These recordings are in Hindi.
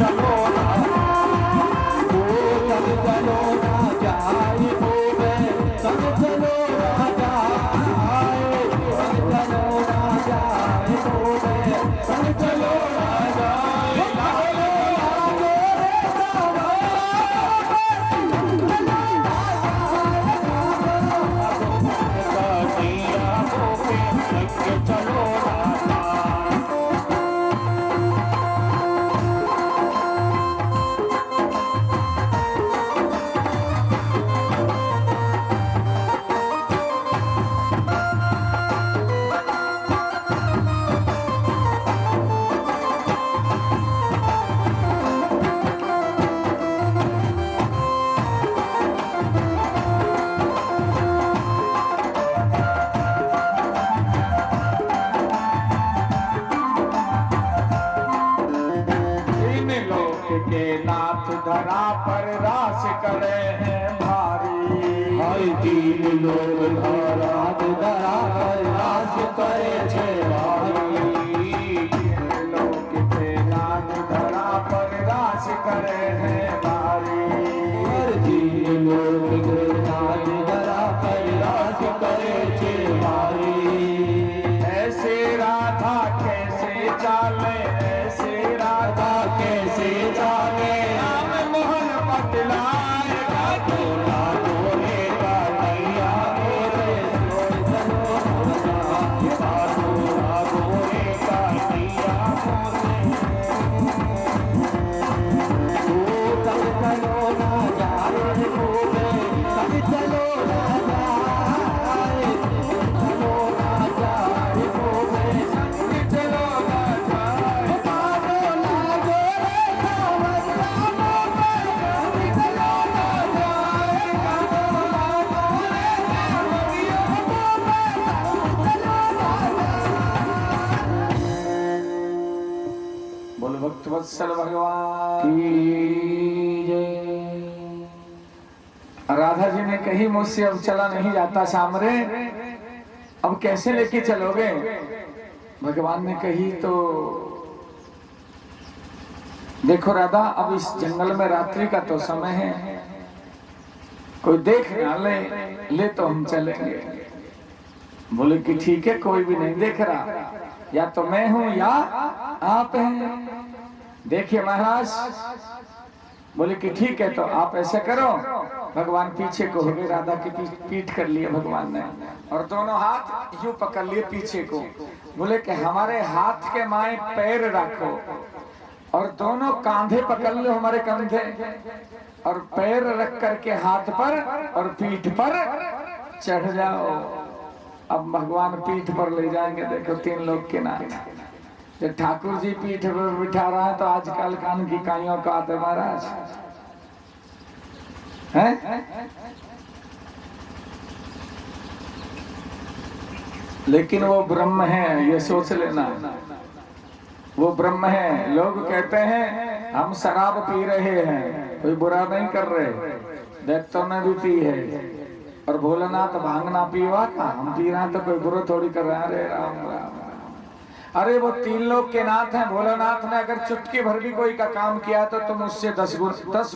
चलो ना, संग चलो ना जाए होवे, संग चलो ना जाए, संग चलो ना जाए होवे, संग चलो ना जाए, चलो ना के नाथ धरा पर रास करे हैं भारी, हर तीन लोग धरा पर रास करे छे भारी, लोग के नाथ धरा पर रास करे हैं भारी, हर तीन लोग नाथ धरा पर रास करे छे भारी। ऐसे राधा कैसे चाले, ऐसे राधा कैसे चाले, राम मोहन बतलाएगा तोला तोले का नैया मेरे, चलो तोला तोले का नैया संग चलो ना जाए होवे, संग चलो ना जाए, चलो ना जाए होवे, संग चलो ना जाए, लागो लागो रे सावरिया मोरे, संग चलो ना जाए, लागो लागो रे सावरिया मोरे, संग चलो ना जाए। बोल भक्त वत्सल भगवान की जय। राधा जी ने कही मुझसे अब चला नहीं जाता सामरे, अब कैसे लेके चलोगे? भगवान ने कही तो देखो राधा, अब इस जंगल में रात्रि का तो समय है, कोई देख ना ले तो हम चलेंगे। बोले कि ठीक है, कोई भी नहीं देख रहा, या तो मैं हूं या आप हैं। देखिए महाराज, बोले कि ठीक है, तो आप ऐसे करो, भगवान पीछे को हो गए, राधा की पीठ कर लिए भगवान ने, और दोनों हाथ यूं पकड़ लिए पीछे को। बोले कि हमारे हाथ के माए पैर रखो, और दोनों कांधे पकड़ लो हमारे कंधे, और पैर रख करके हाथ पर और पीठ पर चढ़ जाओ। अब भगवान पीठ पर ले जाएंगे। देखो तीन लोग के नाथ, जब ठाकुर जी पीठ पर बिठा रहा है तो आजकल कान की काइयों का आते महाराज है, लेकिन वो ब्रह्म है, ये सोच लेना, वो ब्रह्म है। लोग कहते हैं हम शराब पी रहे हैं, कोई बुरा नहीं कर रहे, देखता ने भी पी है, और भोलेनाथ भांग ना पीवा का, हम पी रहे हैं तो कोई बुरा थोड़ी कर रहे हैं। अरे राम राम, अरे वो तीन लोग के नाथ हैं। भोलेनाथ ने अगर चुटकी भर भी कोई का काम किया तो तुम उससे 10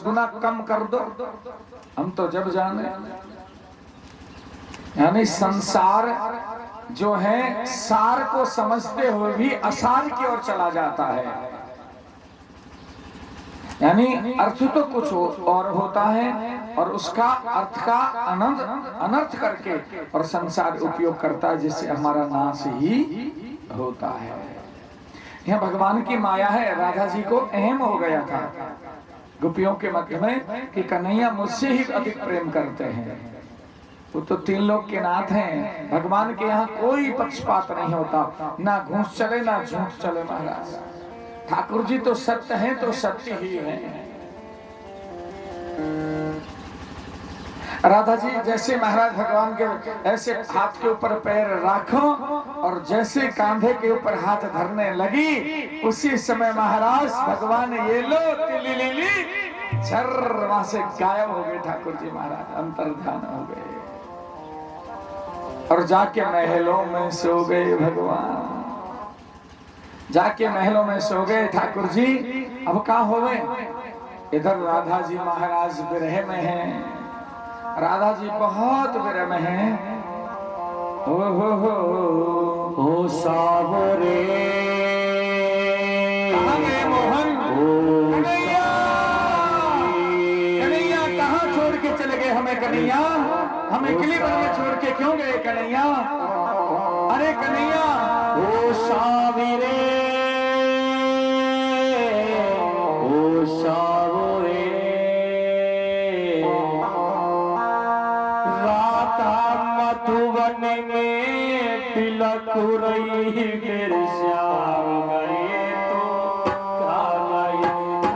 गुना कम कर दो, हम तो जब जाने। यानी संसार जो है सार को समझते हुए भी असार की ओर चला जाता है। यानी अर्थ तो कुछ और होता है, और उसका अर्थ का अनर्थ करके और संसार उपयोग करता है, जिससे हमारा नाश ही होता है। यह भगवान की माया है। राधा जी को अहम हो गया था गोपियों के मध्य में कि कन्हैया मुझसे ही अधिक प्रेम करते हैं। वो तो तीन लोग के नाथ हैं। भगवान के यहाँ कोई पक्षपात नहीं होता, ना घूस चले ना झूठ चले महाराज। ठाकुर जी तो सत्य हैं तो सत्य ही हैं। राधा जी जैसे महाराज भगवान के ऐसे हाथ के ऊपर पैर रखो और जैसे कांधे के ऊपर हाथ धरने लगी, उसी समय महाराज भगवान ये लो तिली झर वहां से गायब हो गए। ठाकुर जी महाराज अंतर्धान हो गए और जाके महलों में सो गए भगवान। जाके महलों में सो गए ठाकुर जी। अब का होवे, इधर राधा जी महाराज विरह में हैं, राधा जी बहुत विरह में हैं। हो सावरे कहाँ गए मोहन, कन्हैया कन्हैया कहाँ छोड़ के चले गए हमें कन्हैया, हमें किले वन में छोड़ के क्यों गए कन्हैया, अरे कन्हैया। ओ सावरे ओ सावरे राता मधुवन में तिलक रही मेरे श्याम गए तो का गए,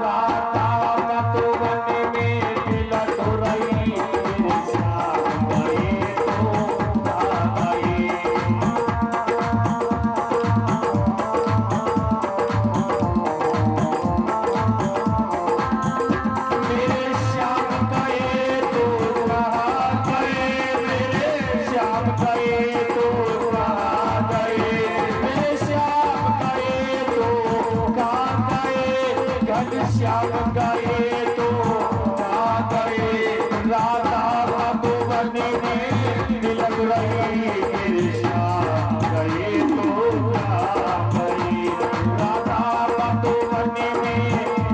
राता मधुवन में तिलक रही मेरे श्याम गए तो का गए। मेरे श्याम गए तो कहाँ गए, मेरे श्याम गए तो कहाँ गए, मेरे श्याम गए तो कहाँ गए, घनश्याम गए तो कहाँ गए। राधा मधुवन में तिलक रही मेरे श्याम गए तो कहाँ गए, राधा मधुवन में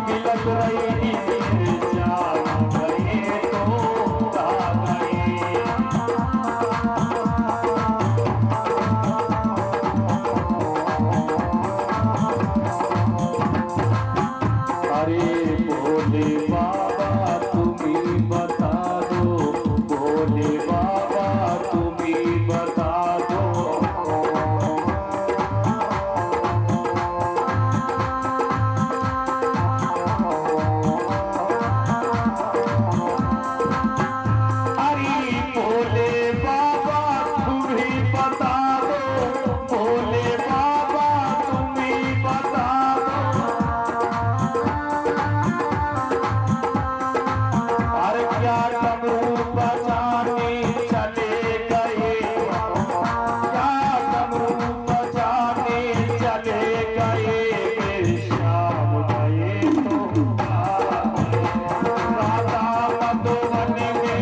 तिलक रही मेरे श्याम गए तो कहाँ गए। अरे भोले बाबा तुम्ही बता दो, भोले बाबा तुम्ही बता दो। अरे भोले बाबा तुम्ही बता दो, भोले बाबा तुम्ही बता दो। अरे क्या डमरू बजाने चले गए, क्या डमरू बजाने चले गए, मेरे श्याम गए तो कहाँ गए। राधा मधुवन में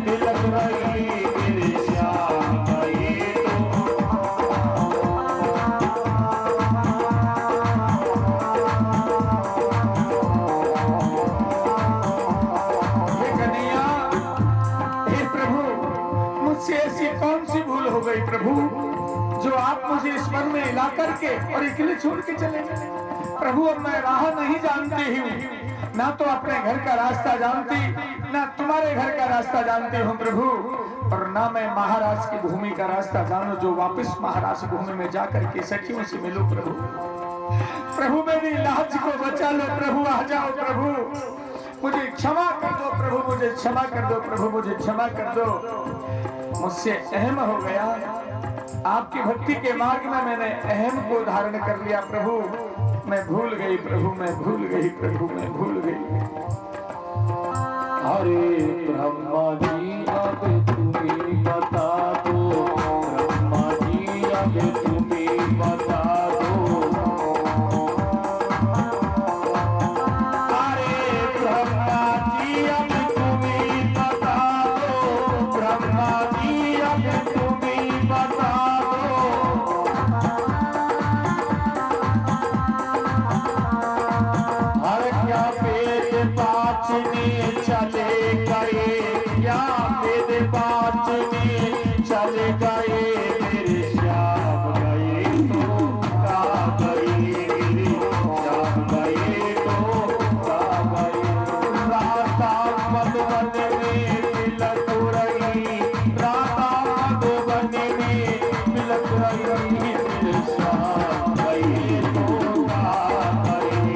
तिलक रही मेरे श्याम गए कन्हैया। हे प्रभु, मुझसे ऐसी कौन सी भूल हो गई प्रभु, जो आप मुझे इस वन में ला करके और अकेले छोड़ के चले गए। प्रभु अब मैं राह नहीं जानती हूँ, ना तो अपने घर का रास्ता जानती, ना तुम्हारे घर का रास्ता जानती हूँ प्रभु, और ना मैं महाराज की भूमि का रास्ता जानू, जो वापस महाराज भूमि में जाकर के सखियों से मिलूं प्रभु। प्रभु मेरी लाज को बचा लो प्रभु, आ जाओ प्रभु, मुझे क्षमा कर दो प्रभु, मुझे क्षमा कर दो प्रभु, मुझे क्षमा कर दो। मुझसे अहम हो गया, आपकी भक्ति के मार्ग में मैंने अहम को धारण कर लिया प्रभु। मैं भूल गई प्रभु, मैं भूल गई प्रभु, मैं भूल गई। अरे ब्रह्मा जी अब तुम्हें बता दो, ब्रह्मा जी अब तुम्हें बता दो। अरे ब्रह्मा जी अब तुम्हें बता दो, ब्रह्मा जी अब तुम्हें बता दो। हर क्या वेद बाचने चले गए, क्या वेद बाचने चले गए, मेरे श्याम गए तो कहाँ गए, मेरे श्याम गए तो कहाँ गए। राधा मधुवन में तिलक रही, राधा मधुवन में तिलक रही, मेरे श्याम गए तो कहाँ गए।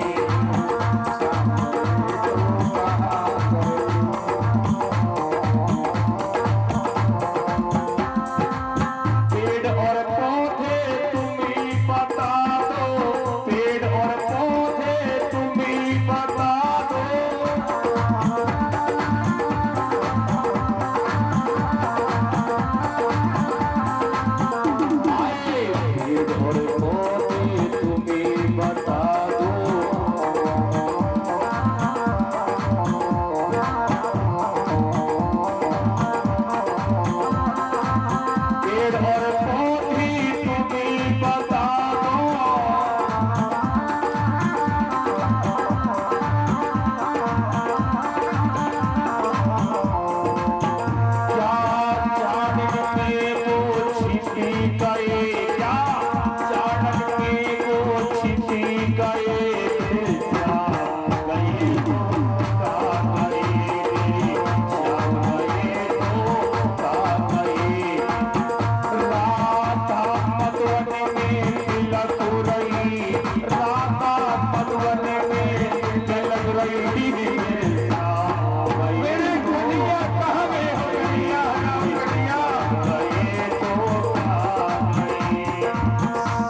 गई मेरे शाम गई, मेरे गुड़िया कहाँ गई हो गुड़िया गुड़िया गई तो कहाँ गई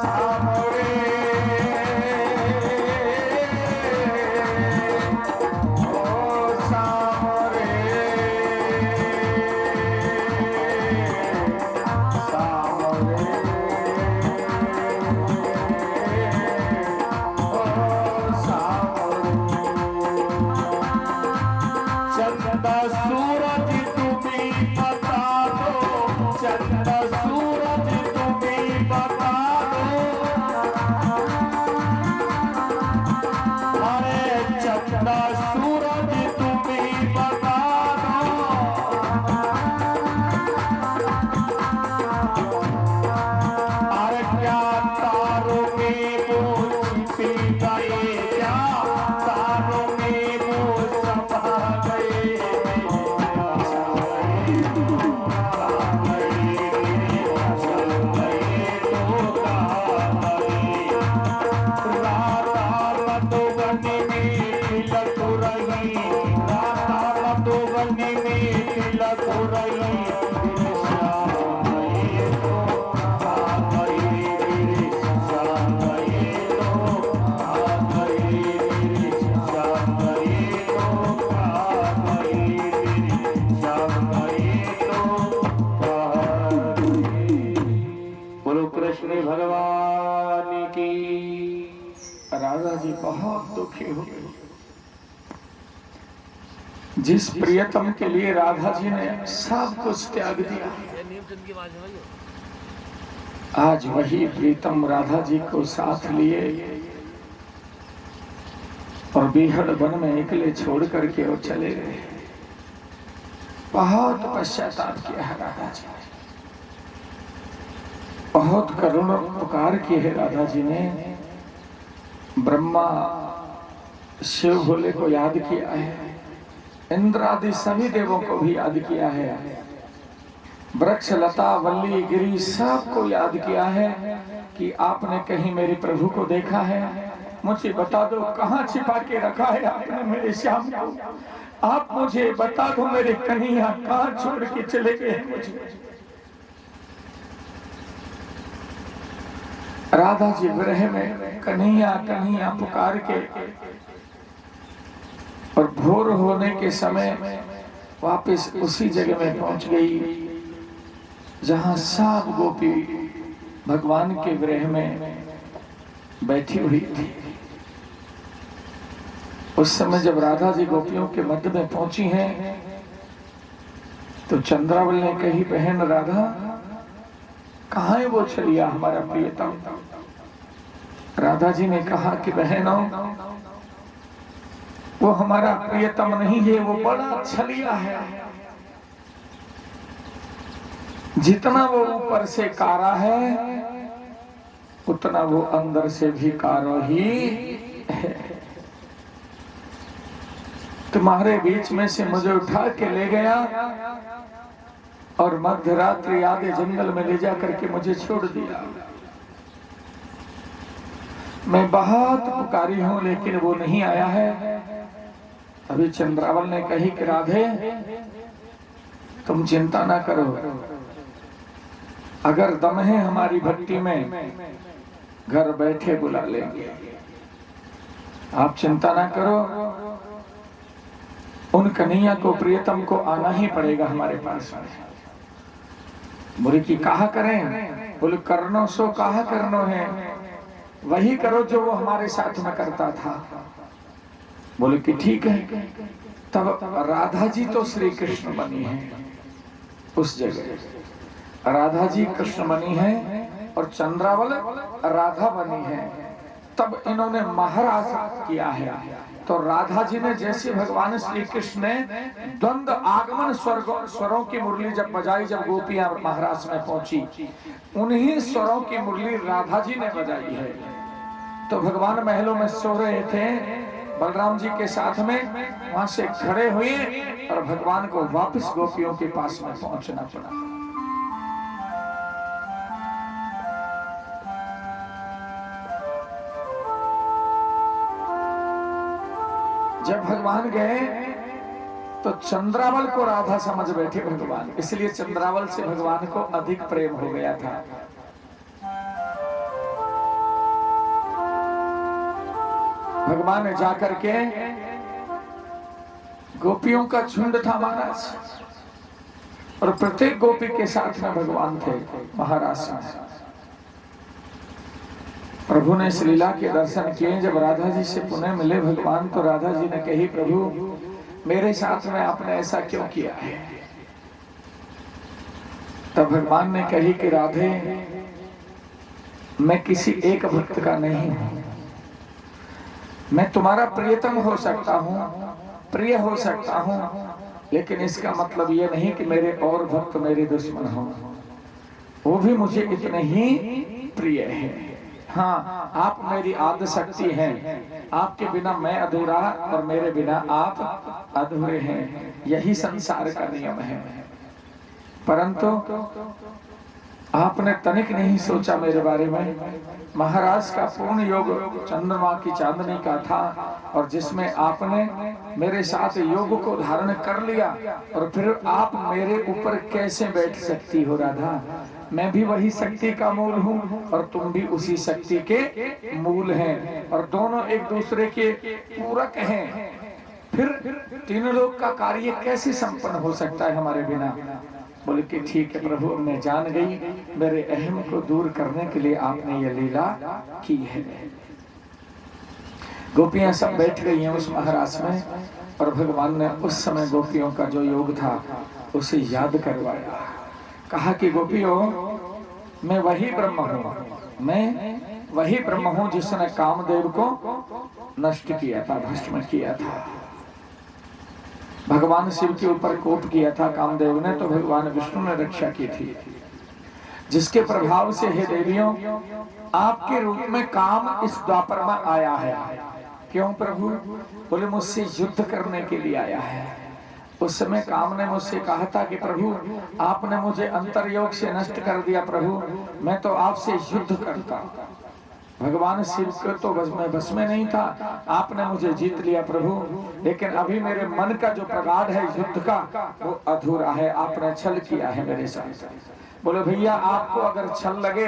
शाम रे ओ शाम रे शाम रे चंदा सूरज तुम्हें बता दो, चंदा सूरज तुम्हें बता दो, अरे चंदा सूरज तुम्हें बता दो, अरे क्या तारों में वो छिपी गए, क्या तारों में वो समा गए, बोलो कृष्ण भगवान की। राधा जी बहुत दुखी हो गए। जिस प्रियतम के लिए राधा जी ने सब कुछ त्याग दिया, आज वही प्रीतम राधा जी को साथ लिए और बेहद वन में अकेले छोड़ करके वो चले गए। बहुत पश्चाताप किया है राधा जी ने, बहुत करुण पुकार की है राधा जी ने। ब्रह्मा शिव भोले को याद किया है, इंद्र आदि सभी देवों को भी याद किया है, वृक्ष लता वल्ली गिरी सबको याद किया है कि आपने कहीं मेरे प्रभु को देखा है, मुझे बता दो कहाँ छिपा के रखा है आपने मेरे श्याम को, आप मुझे बता दो मेरे कन्हैया कहाँ छोड़ के चले गए मुझे। राधा जी विरह में कन्हैया कन्हैया पुकार के और भोर होने के समय वापस उसी जगह में पहुंच गई जहां सब गोपी भगवान के विरह में बैठी हुई थी। उस समय जब राधा जी गोपियों के मध्य में पहुंची हैं तो चंद्रावल ने कही, बहन राधा कहाँ है वो छलिया हमारा प्रियतम। राधा जी ने कहा कि बहनों वो हमारा प्रियतम नहीं है, वो बड़ा छलिया है, जितना वो ऊपर से कारा है उतना वो अंदर से भी कारो ही है। तुम्हारे बीच में से मुझे उठा के ले गया और मध्य रात्रि आधे जंगल में ले जा करके मुझे छोड़ दिया। मैं बहुत पुकारी हूं लेकिन वो नहीं आया है। अभी चंद्रावल ने कही कि राधे तुम चिंता ना करो, अगर दम है हमारी भक्ति में घर बैठे बुला लेंगे, आप चिंता ना करो। उन कन्हैया को प्रियतम को आना ही पड़ेगा हमारे पास में। बोले कि कहा करें? बोले करनो सो कहा करनो है, वही करो जो वो हमारे साथ में करता था। बोले कि ठीक है। तब राधा जी तो श्री कृष्ण बनी है, उस जगह राधा जी कृष्ण बनी है और चंद्रावल राधा बनी है। तब इन्होंने महाराज किया है। तो राधा जी ने जैसे भगवान श्री कृष्ण ने द्वंद आगमन स्वरों की मुरली जब बजाई, जब गोपियां महाराज में पहुंची, उन्हीं स्वरों की मुरली राधा जी ने बजाई है। तो भगवान महलों में सो रहे थे, बलराम जी के साथ में वहां से खड़े हुए और भगवान को वापस गोपियों के पास में पहुंचना पड़ा। जब भगवान गए तो चंद्रावल को राधा समझ बैठे भगवान, इसलिए चंद्रावल से भगवान को अधिक प्रेम हो गया था। भगवान ने जाकर के गोपियों का झुंड था महाराज, और प्रत्येक गोपी के साथ में भगवान थे महाराज में। प्रभु ने इस लीला के दर्शन किए। जब राधा जी से पुनः मिले भगवान, तो राधा जी ने कही, प्रभु मेरे साथ में आपने ऐसा क्यों किया है? तब भगवान ने कही कि राधे, मैं किसी एक भक्त का नहीं हूं। मैं तुम्हारा प्रियतम हो सकता हूं, प्रिय हो सकता हूं, लेकिन इसका मतलब यह नहीं कि मेरे और भक्त मेरे दुश्मन हो। वो भी मुझे इतने ही प्रिय है। हाँ, आप मेरी आद्य शक्ति हैं। आपके बिना मैं अधूरा और मेरे बिना आप अधूरे हैं। यही संसार का नियम है। परंतु आपने तनिक नहीं सोचा मेरे बारे में। महाराज का पूर्ण योग चंद्रमा की चांदनी का था, और जिसमें आपने मेरे साथ योग को धारण कर लिया, और फिर आप मेरे ऊपर कैसे बैठ सकती हो राधा? मैं भी वही शक्ति का मूल हूँ और तुम भी उसी शक्ति के मूल हैं, और दोनों एक दूसरे के पूरक हैं। फिर तीनों लोग का कार्य कैसे संपन्न हो सकता है हमारे बिना? बोले कि ठीक है प्रभु, मैं जान गई, मेरे अहम को दूर करने के लिए आपने ये लीला की है। गोपियां सब बैठ गई हैं उस महाराज में, और भगवान ने उस समय गोपियों का जो योग था उसे याद करवाया। कहा कि गोपियों, मैं वही ब्रह्म हूँ, मैं वही ब्रह्म हूँ जिसने कामदेव को नष्ट किया था, भस्म किया था। भगवान शिव के ऊपर कोप किया था कामदेव ने, तो भगवान विष्णु ने रक्षा की थी, जिसके प्रभाव से हे देवियों, आपके रूप में काम इस द्वापर में आया है। क्यों प्रभु? बोले मुझसे युद्ध करने के लिए आया है। उस समय काम ने मुझसे कहा था कि प्रभु आपने मुझे अंतर्योग से नष्ट कर दिया, प्रभु मैं तो आपसे युद्ध करता। भगवान शिव को तो बस में नहीं था, आपने मुझे जीत लिया प्रभु, लेकिन अभी मेरे मन का जो प्रगाढ़ है युद्ध का, वो अधूरा है। आपने छल किया है मेरे साथ। बोले भैया, आपको अगर छल लगे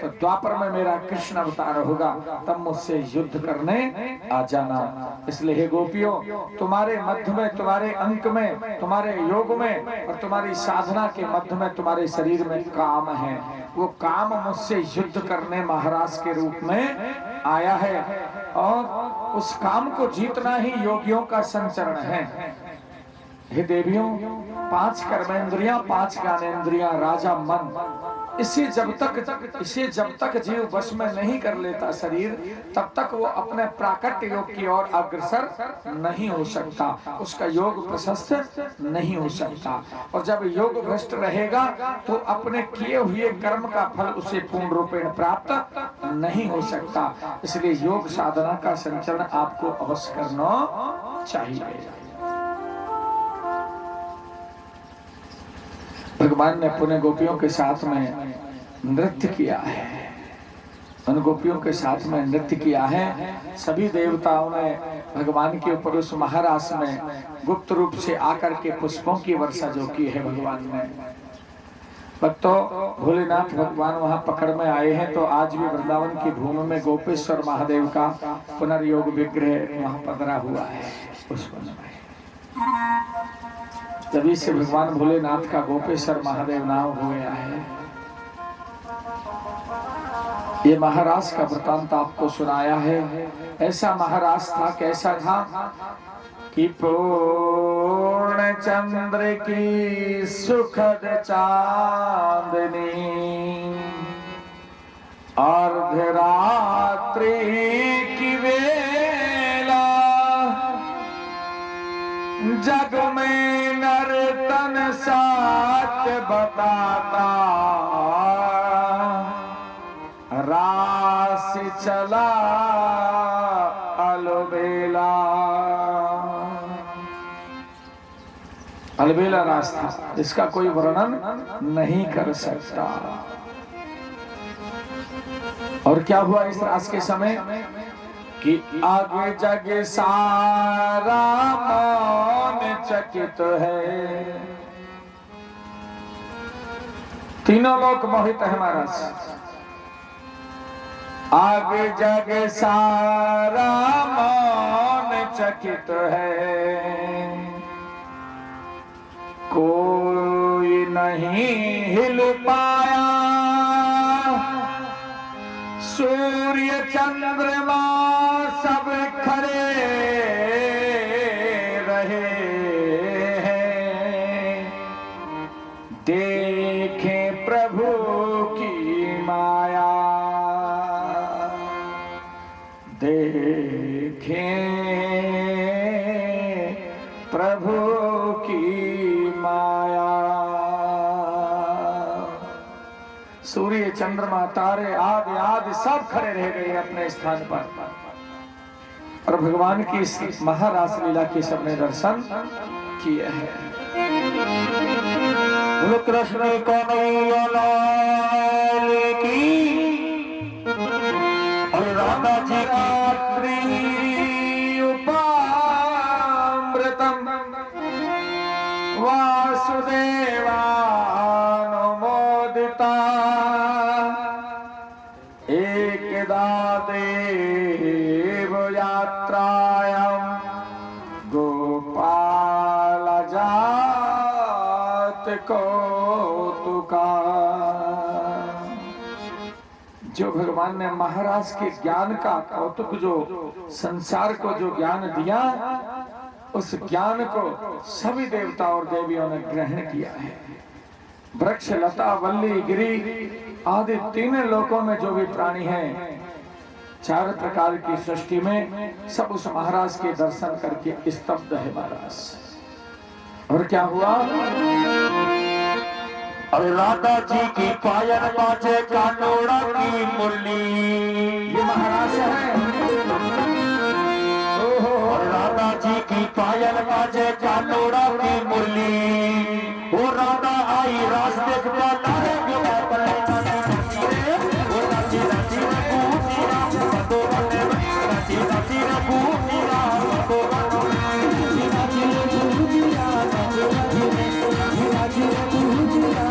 तो द्वापर में मेरा कृष्ण अवतार होगा, तब मुझसे युद्ध करने आ जाना। इसलिए हे गोपियों, तुम्हारे मध्य में, तुम्हारे अंक में, तुम्हारे योग में और तुम्हारी साधना के मध्य में तुम्हारे शरीर में काम है। वो काम मुझसे युद्ध करने महाराज के रूप में आया है, और उस काम को जीतना ही योगियों का संचरण है। हे देवियों, 5 कर्मेंद्रियां, 5 ज्ञानेंद्रियां, राजा मन, इसे जब तक जीव वश में नहीं कर लेता शरीर, तब तक वो अपने प्राकट्य योग की ओर अग्रसर नहीं हो सकता, उसका योग प्रशस्त नहीं हो सकता। और जब योग भ्रष्ट रहेगा तो अपने किए हुए कर्म का फल उसे पूर्ण रूपेण प्राप्त नहीं हो सकता। इसलिए योग साधना का संचरण आपको अवश्य करना चाहिए। भगवान ने पुनः गोपियों के साथ में नृत्य किया है, उन गोपियों के साथ में नृत्य किया है। सभी देवताओं ने भगवान के ऊपर उस महारास में गुप्त रूप से आकर के पुष्पों की वर्षा जो की है भगवान ने। भक्तों, भोलेनाथ भगवान वहां पकड़ में आए हैं, तो आज भी वृंदावन की भूमि में गोपेश्वर महादेव का पुनर्योग विग्रह वहां पधरा हुआ है उस वन में। तभी से भगवान भोलेनाथ का गोपेश्वर महादेव नाम हो गया है। ये महाराज का वृतांत आपको सुनाया है। ऐसा महाराज था, कैसा था कि पूर्ण चंद्र की सुखद चांदनी, अर्धरात्रि की वेला, जग में नर्तन साथ बताता, रास चला अलबेला। अलबेला रास था, इसका कोई वर्णन नहीं कर सकता। और क्या हुआ इस रास के समय? कि आगे जग सारा मौन चकित है। तीनों लोग मोहित है महाराज। आगे जग सारा मौन चकित है, कोई नहीं हिल पाया, सूर्य चंद्रमा सब खड़े रहे हैं। देखें प्रभु की माया, देखें प्रभु की माया। सूर्य चंद्रमा तारे आदि आदि सब खड़े रह गए अपने स्थान पर और भगवान की इस महारास लीला के सबने दर्शन किए हैं। बोलो कृष्ण कन्हैया लाल की और राधा जी की उपामृतम वासुदेवानुमोदिता एकदा देव यात्रायां गोपाल जात कौतुका। जो भगवान ने महाराज के ज्ञान का कौतुक, जो संसार को जो ज्ञान दिया, उस ज्ञान को सभी देवता और देवियों ने ग्रहण किया है। वृक्ष, लता, वल्ली, गिरी आदि तीन लोकों में जो भी प्राणी हैं, चार प्रकार की सृष्टि में सब उस महाराज के दर्शन करके स्तब्ध है महाराज। और क्या हुआ? अरे राधा जी की पायल बाजे कानोड़ा की मुरली, ये महाराज है। और राधा जी की पायल बाजे कानोड़ा की मुरली। वो राधा आई रास्ते को तारे गुना पर वो नाची नाची रे कूतिया तो बने नाची नाची रे कूतिया तो नाची नाची रे कूतिया नाची नाची रे कूतिया।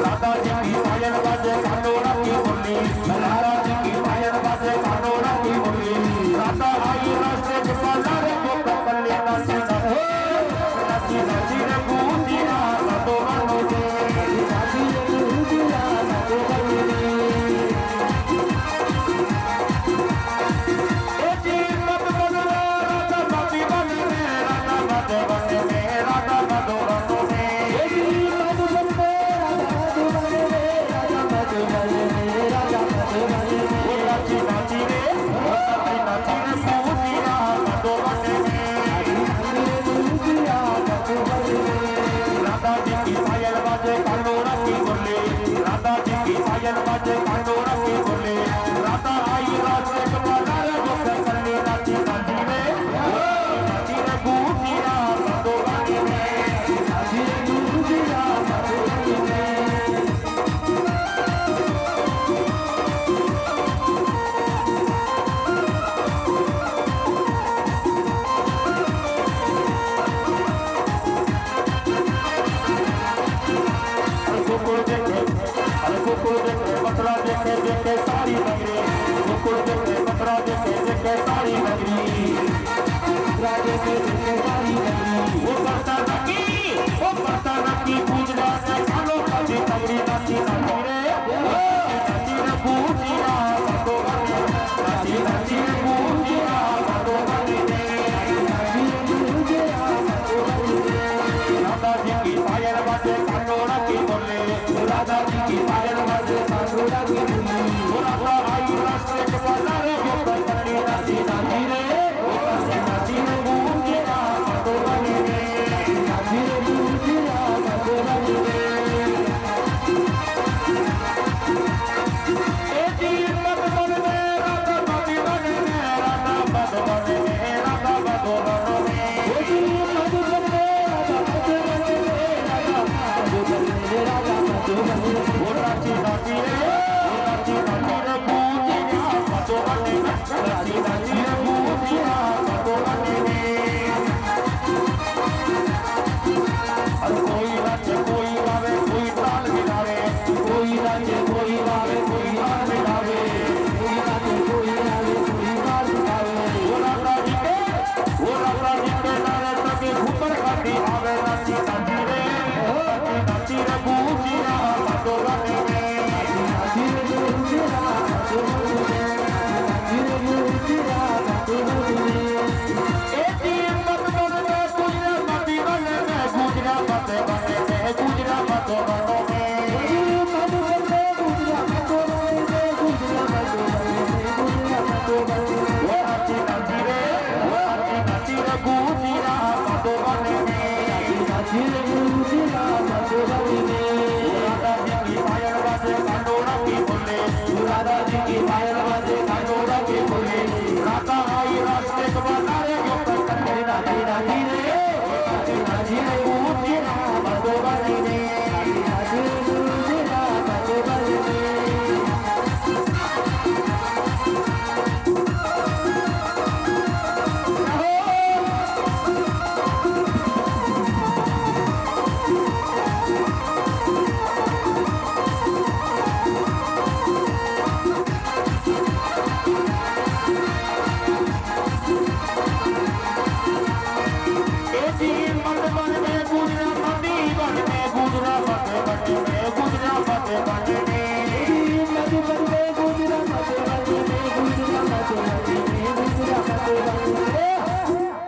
राधा जी की पायल बाजे कानोड़ा की मुरली, राधा जी की पायल बाजे कानोड़ा की मुरली। राधा आई रास्ते को तारे गुना पर नाची नाची नाची रे कूतिया तो बने नाची रे कूतिया तो बने। ओ जी मत बदलो राधा मत बदले राधा मत बदले राधा मत बदले। ओ जी मत बदलो राधा मत बदले राधा मत बदले। ओ नाची नाची रे नाची रे कूतिया तो बने राधा जी की पायल बाजे कानोड़ा की मुरली, राधा जी की पायल बाजे कानोड़ा की मुरली। राधा आई रास्ते को तारे गुना पर नाची नाची रे नाची रे कूतिया तो बने नाची रे कूतिया तो बने। कुकुर देखे बकरा देखे देखे सारी नगरी, कुकुर देखे बकरा देखे देखे सारी नगरी, बकरा देखे देखे सारी नगरी। वो बरसा नकी पूजना से खालो खाती तगड़ी नाची नाची रे नाची रे पूजिया तो बने नाची नाची रे पूजिया तो बने नाची रे पूजिया तो बने। राधा जी की पायल बाजे कानोड़ा की मुरली, राधा जी की पायल बाजे कानोड़ा की मुरली। राधा आई रास्ते के तारे गुना पर नाची नाची रे नाची नाची रे नाची नाची रे गुजरा मधुबनी में नाची रे गुजरा मधुबनी में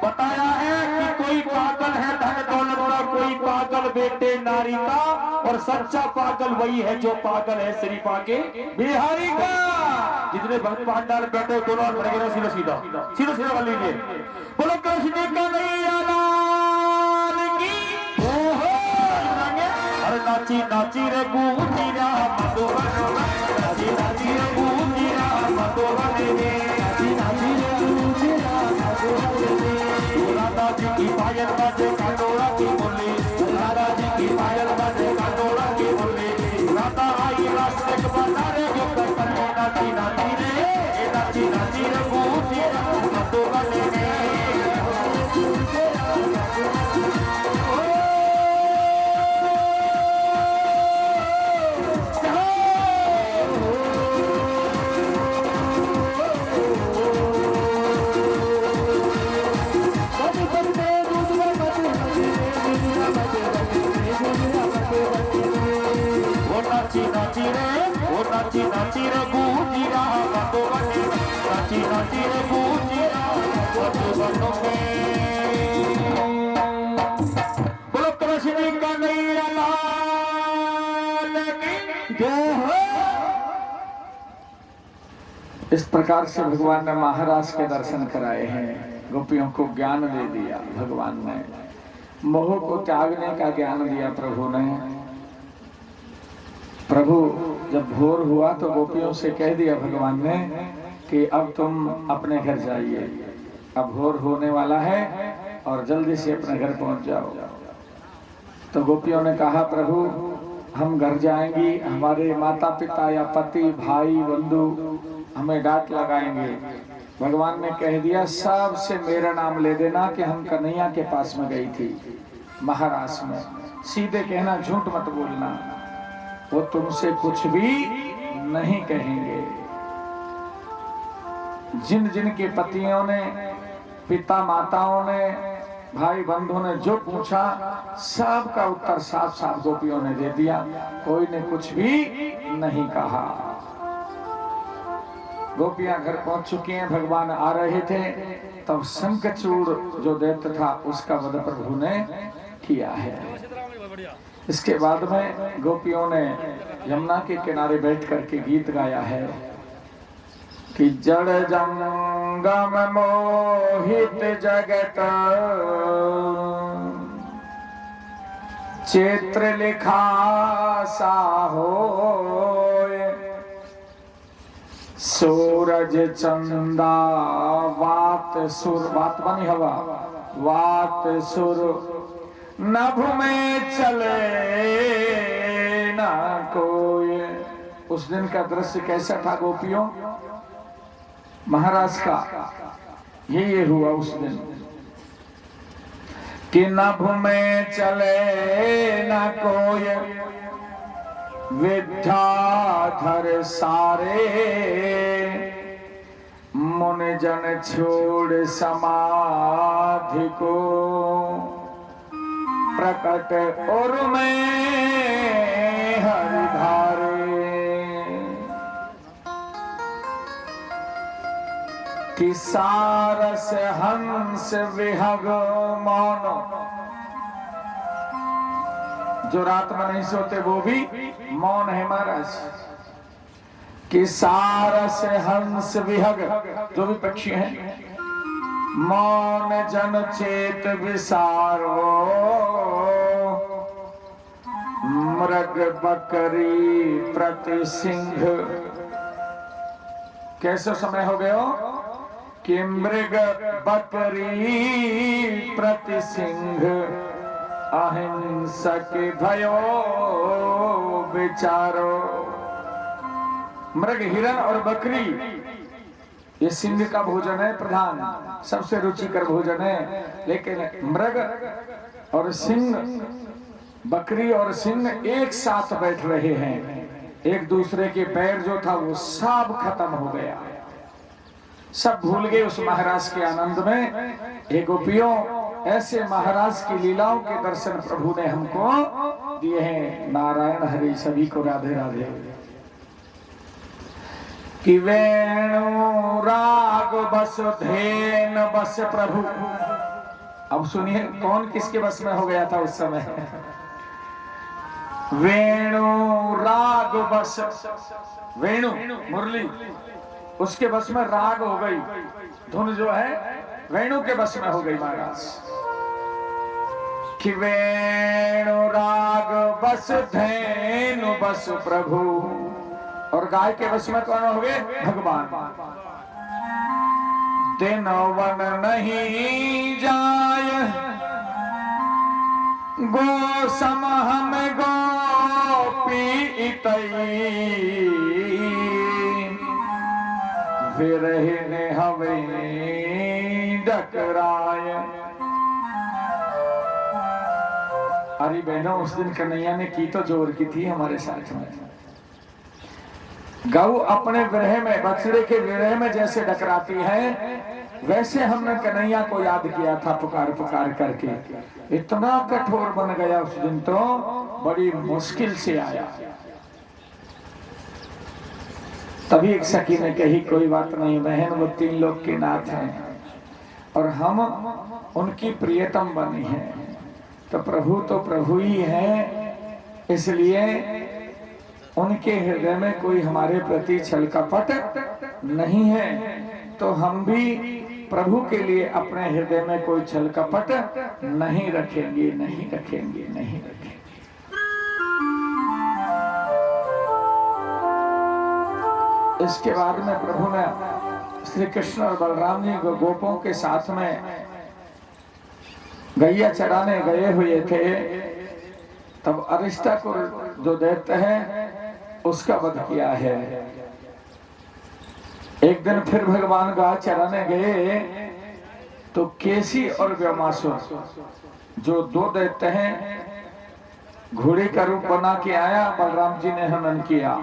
बताया है कि कोई पागल है धन दौलत का, कोई पागल बेटे नारी का, और सच्चा पागल वही है जो पागल है सिर्फ आके बिहारी का। जितने भक्त पांडाल बैठे दोनों हाथ बढ़ेगा सीधा सीधा सीधा सीधा कर लीजिए। बोलो कृष्ण का नैया लाल की। अरे नाची नाची रे गुजीरा मधुबन नाची नाची रे गुजीरा मधुबन नाची नाची रे गुजीरा मधुबन। राधा जी की पायल बाजे कांडोरा की बोली, राधा जी की पायल बाजे कांडोरा की बोली। राधा आई रास्ते के बाजारे जो करने नाची नाची रे गुजीरा मधुबन नाची नाची रे गुजीरा मधुबन नाची नाची रे गुजीरा मधुबन में। बोलो कृष्ण का नैया लाल की जय हो। इस प्रकार से भगवान ने महाराज के दर्शन कराए हैं, गोपियों को ज्ञान दे दिया भगवान ने, मोह को त्यागने का ज्ञान दिया प्रभु ने। प्रभु जब भोर हुआ तो गोपियों से कह दिया भगवान ने कि अब तुम अपने घर जाइए, अब भोर होने वाला है और जल्दी से अपने घर पहुंच जाओ। तो गोपियों ने कहा प्रभु हम घर जाएंगी, हमारे माता पिता या पति भाई बंधु हमें डांट लगाएंगे। भगवान ने कह दिया सबसे मेरा नाम ले देना कि हम कन्हैया के पास में गई थी महाराष्ट्र में, सीधे कहना, झूठ मत बोलना, वो तुमसे कुछ भी नहीं कहेंगे। जिन जिन के पतियों ने, पिता माताओं ने, भाई बंधुओं ने जो पूछा सब का उत्तर साफ साफ गोपियों ने दे दिया, कोई ने कुछ भी नहीं कहा। गोपियां घर पहुंच चुकी हैं, भगवान आ रहे थे, तब शंखचूड़ जो दैत्य था उसका वध प्रभु ने किया है। इसके बाद में गोपियों ने यमुना के किनारे बैठ करके गीत गाया है कि जड़ जंगम मोहित जगत चित्र लिखा सा होए, सूरज चंदा वात सुर, वात बनी हवा, वात सुर नभ में चले ना कोई। उस दिन का दृश्य कैसा था गोपियों? महाराज का ये हुआ उस दिन कि नभ में चले ना कोई, विद्याधर सारे मुनि जन छोड़ समाधि को, प्रकट और में हरिधारे कि सारस हंस विहग मौन। जो रात में नहीं सोते वो भी मौन है महाराज। कि सारस हंस विहग, जो भी पक्षी हैं, मौन जन चेत विसारो, मृग बकरी प्रति सिंह। कैसे समय हो गयो कि मृग बकरी प्रति सिंह अहिंसक भयो विचारो। मृग, हिरण और बकरी ये सिंह का भोजन है, प्रधान सबसे रुचिकर भोजन है। लेकिन मृग और सिंह, बकरी और सिंह एक साथ बैठ रहे हैं, एक दूसरे के पैर जो था वो सब खत्म हो गया, सब भूल गए उस महाराज के आनंद में। हे गोपियों, ऐसे महाराज की लीलाओं के दर्शन प्रभु ने हमको दिए हैं। नारायण हरि, सभी को राधे राधे। कि वेणु राग बस धेन बस प्रभु। अब सुनिए कौन किसके बस में हो गया था उस समय। वेणु राग बस, वेणु मुरली उसके बस में राग हो गई, धुन जो है वेणु के बस में हो गई महाराज। कि वेणु राग बस धेनु बस प्रभु, और गाय के बस में कौन हो गए? भगवान। दिन वन नहीं जाय गो सम हम गोपी इतई, विरहिने हवे डकराय। अरे बहनों, उस दिन कन्हैया ने की तो जोर की थी हमारे साथ में। गौ अपने विरह में, बछड़े के विरह में जैसे डकराती है, वैसे हमने कन्हैया को याद किया था पुकार पुकार करके। इतना कठोर बन गया उस दिन, तो बड़ी मुश्किल से आया। तभी एक सखी ने कही, कोई बात नहीं बहन, वो 3 लोग के नाथ हैं और हम उनकी प्रियतम बनी हैं, तो प्रभु ही है, इसलिए उनके हृदय में कोई हमारे प्रति छल कपट नहीं है, तो हम भी प्रभु के लिए अपने हृदय में कोई छल कपट नहीं रखेंगे, नहीं रखेंगे, नहीं रखेंगे। इसके बाद में प्रभु ने श्री कृष्ण और बलराम जी गोपों के साथ में गैया चराने गए हुए थे, तब अरिष्टा को जो दैत्य है उसका वध किया है। एक दिन फिर भगवान गाय चराने गए तो केसी और व्योमासुर जो 2 दैत्य हैं, घोड़े का रूप बना के आया, बलराम जी ने हनन किया।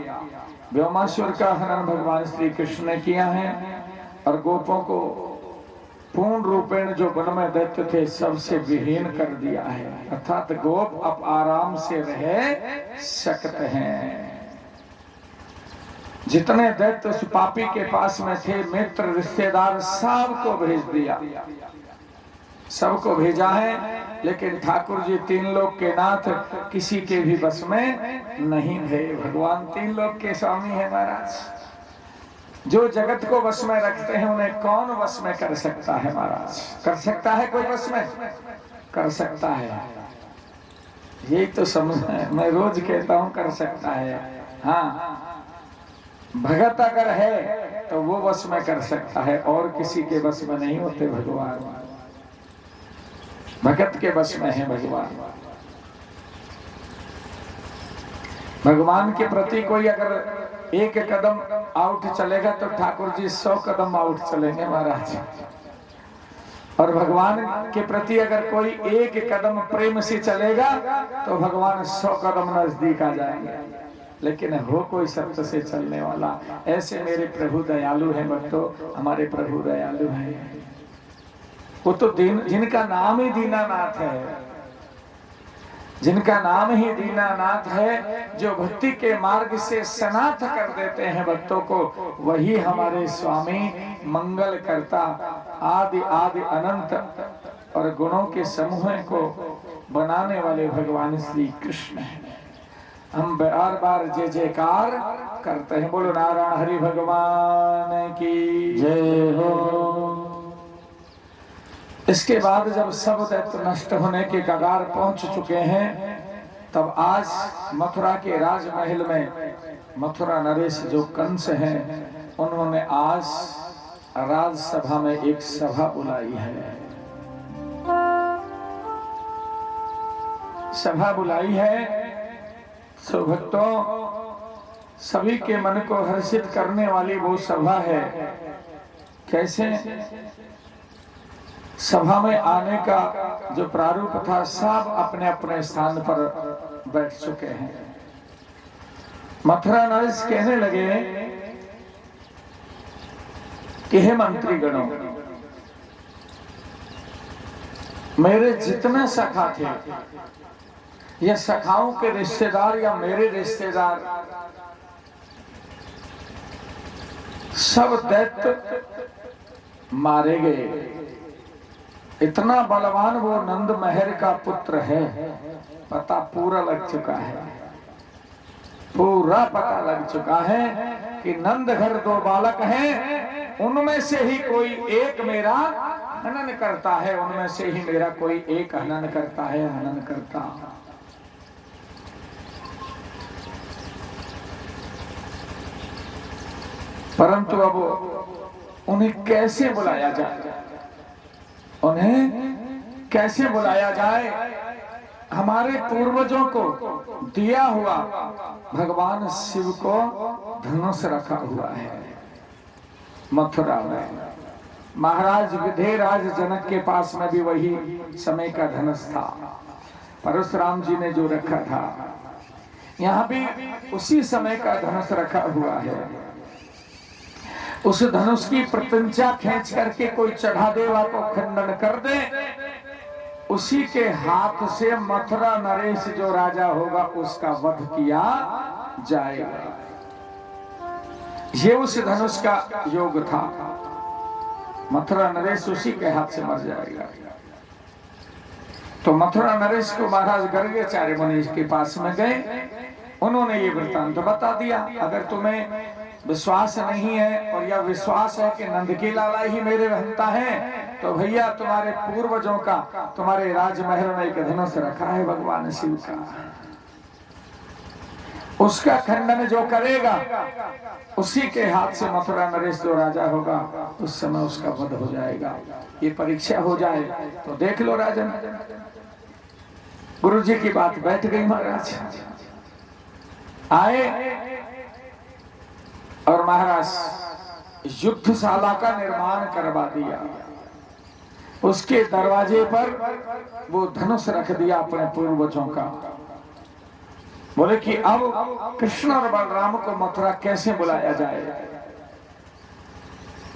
व्योमासुर का हनन भगवान श्री कृष्ण ने किया है, और गोपों को पूर्ण रूपेण जो वन में दैत्य थे सबसे विहीन कर दिया है, अर्थात गोप अब आराम से रह सकते हैं। जितने दैत्य उस पापी के पास में थे, मित्र रिश्तेदार सबको भेज दिया, सबको भेजा है, लेकिन ठाकुर जी 3 लोक के नाथ किसी के भी बस में नहीं थे। भगवान 3 लोक के स्वामी है महाराज। जो जगत को वश में रखते हैं उन्हें कौन वश में कर सकता है महाराज? कर सकता है कोई वश में? कर सकता है, यही तो समझ मैं रोज कहता हूं, कर सकता है। हाँ, भगत अगर है तो वो वश में कर सकता है, और किसी के वश में नहीं होते भगवान। भगत के वश में है भगवान। भगवान के प्रति कोई अगर 1 कदम आउट चलेगा तो ठाकुर जी 100 कदम आउट चलेंगे महाराज। और भगवान के प्रति अगर कोई 1 कदम प्रेम से चलेगा तो भगवान 100 कदम नजदीक आ जाएंगे। लेकिन हो कोई सत्य से चलने वाला, ऐसे मेरे प्रभु दयालु हैं भक्तों, हमारे प्रभु दयालु हैं। वो तो जिनका नाम ही दीनानाथ है, जिनका नाम ही दीनानाथ है, जो भक्ति के मार्ग से सनाथ कर देते हैं भक्तों को, वही हमारे स्वामी मंगल करता, आदि आदि अनंत और गुणों के समूह को बनाने वाले भगवान श्री कृष्ण हैं। हम बार बार जय जयकार करते हैं। बोलो नारायण हरि भगवान की जय हो। इसके बाद जब सब दैत्य नष्ट होने के कगार पहुंच चुके हैं, तब आज मथुरा के राजमहल में मथुरा नरेश जो कंस हैं, उन्होंने आज राजसभा में एक सभा बुलाई है। सभा बुलाई है सो भक्तों, सभी के मन को हर्षित करने वाली वो सभा है। कैसे? सभा में आने का जो प्रारूप था सब अपने अपने स्थान पर बैठ चुके हैं। मथुरा नरेश कहने लगे कि हे मंत्री गणों, मेरे जितने सखा थे या सखाओं के रिश्तेदार या मेरे रिश्तेदार सब दैत्य मारे गए। इतना बलवान वो नंद महर का पुत्र है, पता पूरा लग चुका है, पूरा पता लग चुका है कि नंद घर दो बालक हैं, उनमें से ही कोई एक मेरा हनन करता है, उनमें से ही मेरा कोई एक हनन करता है, हनन करता। परंतु अब उन्हें कैसे बुलाया जाए, उन्हें कैसे बुलाया जाए? हमारे पूर्वजों को दिया हुआ भगवान शिव को धनुष रखा हुआ है मथुरा में। महाराज विधेयराज जनक के पास में भी वही समय का धनुष था, परशुराम जी ने जो रखा था, यहाँ भी उसी समय का धनुष रखा हुआ है। उस धनुष की प्रत्यंचा खींच करके कोई चढ़ा देवा को खंडन कर दे, उसी के हाथ से मथुरा नरेश जो राजा होगा उसका वध किया जाएगा। ये उस धनुष का योग था। मथुरा नरेश उसी के हाथ से मर जाएगा। तो मथुरा नरेश को महाराज गर्गाचार्य मुनि के पास में गए, उन्होंने ये वृत्तांत बता दिया। अगर तुम्हें विश्वास नहीं है और यह विश्वास है कि नंद की लाला ही मेरे रहता है, तो भैया तुम्हारे पूर्वजों का तुम्हारे राजमहल में एक धनुष रखा है भगवान शिव का, उसका खंडन जो करेगा उसी के हाथ से मथुरा नरेश जो राजा होगा उस समय उसका वध हो जाएगा। ये परीक्षा हो जाए तो देख लो राजन। गुरु जी की बात बैठ गई। महाराज आए और महाराज युद्धशाला का निर्माण करवा दिया। उसके दरवाजे पर वो धनुष रख दिया अपने पूर्वजों का। बोले कि अब कृष्ण और बलराम को मथुरा कैसे बुलाया जाए?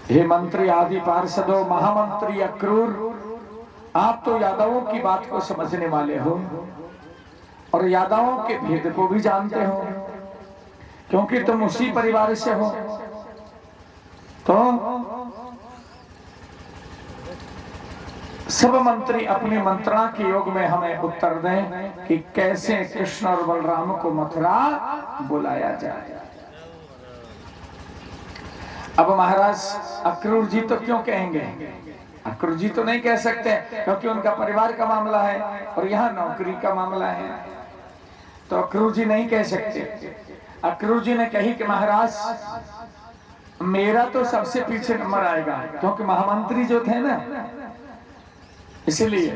हे मंत्री आदि पार्षदों, महामंत्री अक्रूर, आप तो यादवों की बात को समझने वाले हो और यादवों के भेद को भी जानते हो, क्योंकि तुम उसी परिवार से हो। तो सब मंत्री अपनी मंत्रणा के योग में हमें उत्तर दें कि कैसे कृष्ण और बलराम को मथुरा बुलाया जाए। अब महाराज अक्रूर जी तो क्यों कहेंगे? अक्रूर जी तो नहीं कह सकते, क्योंकि उनका परिवार का मामला है और यहाँ नौकरी का मामला है, तो अक्रूर जी नहीं कह सकते। अक्रूर जी ने कही कि महाराज मेरा तो सबसे पीछे नंबर आएगा, क्योंकि महामंत्री जो थे ना, इसलिए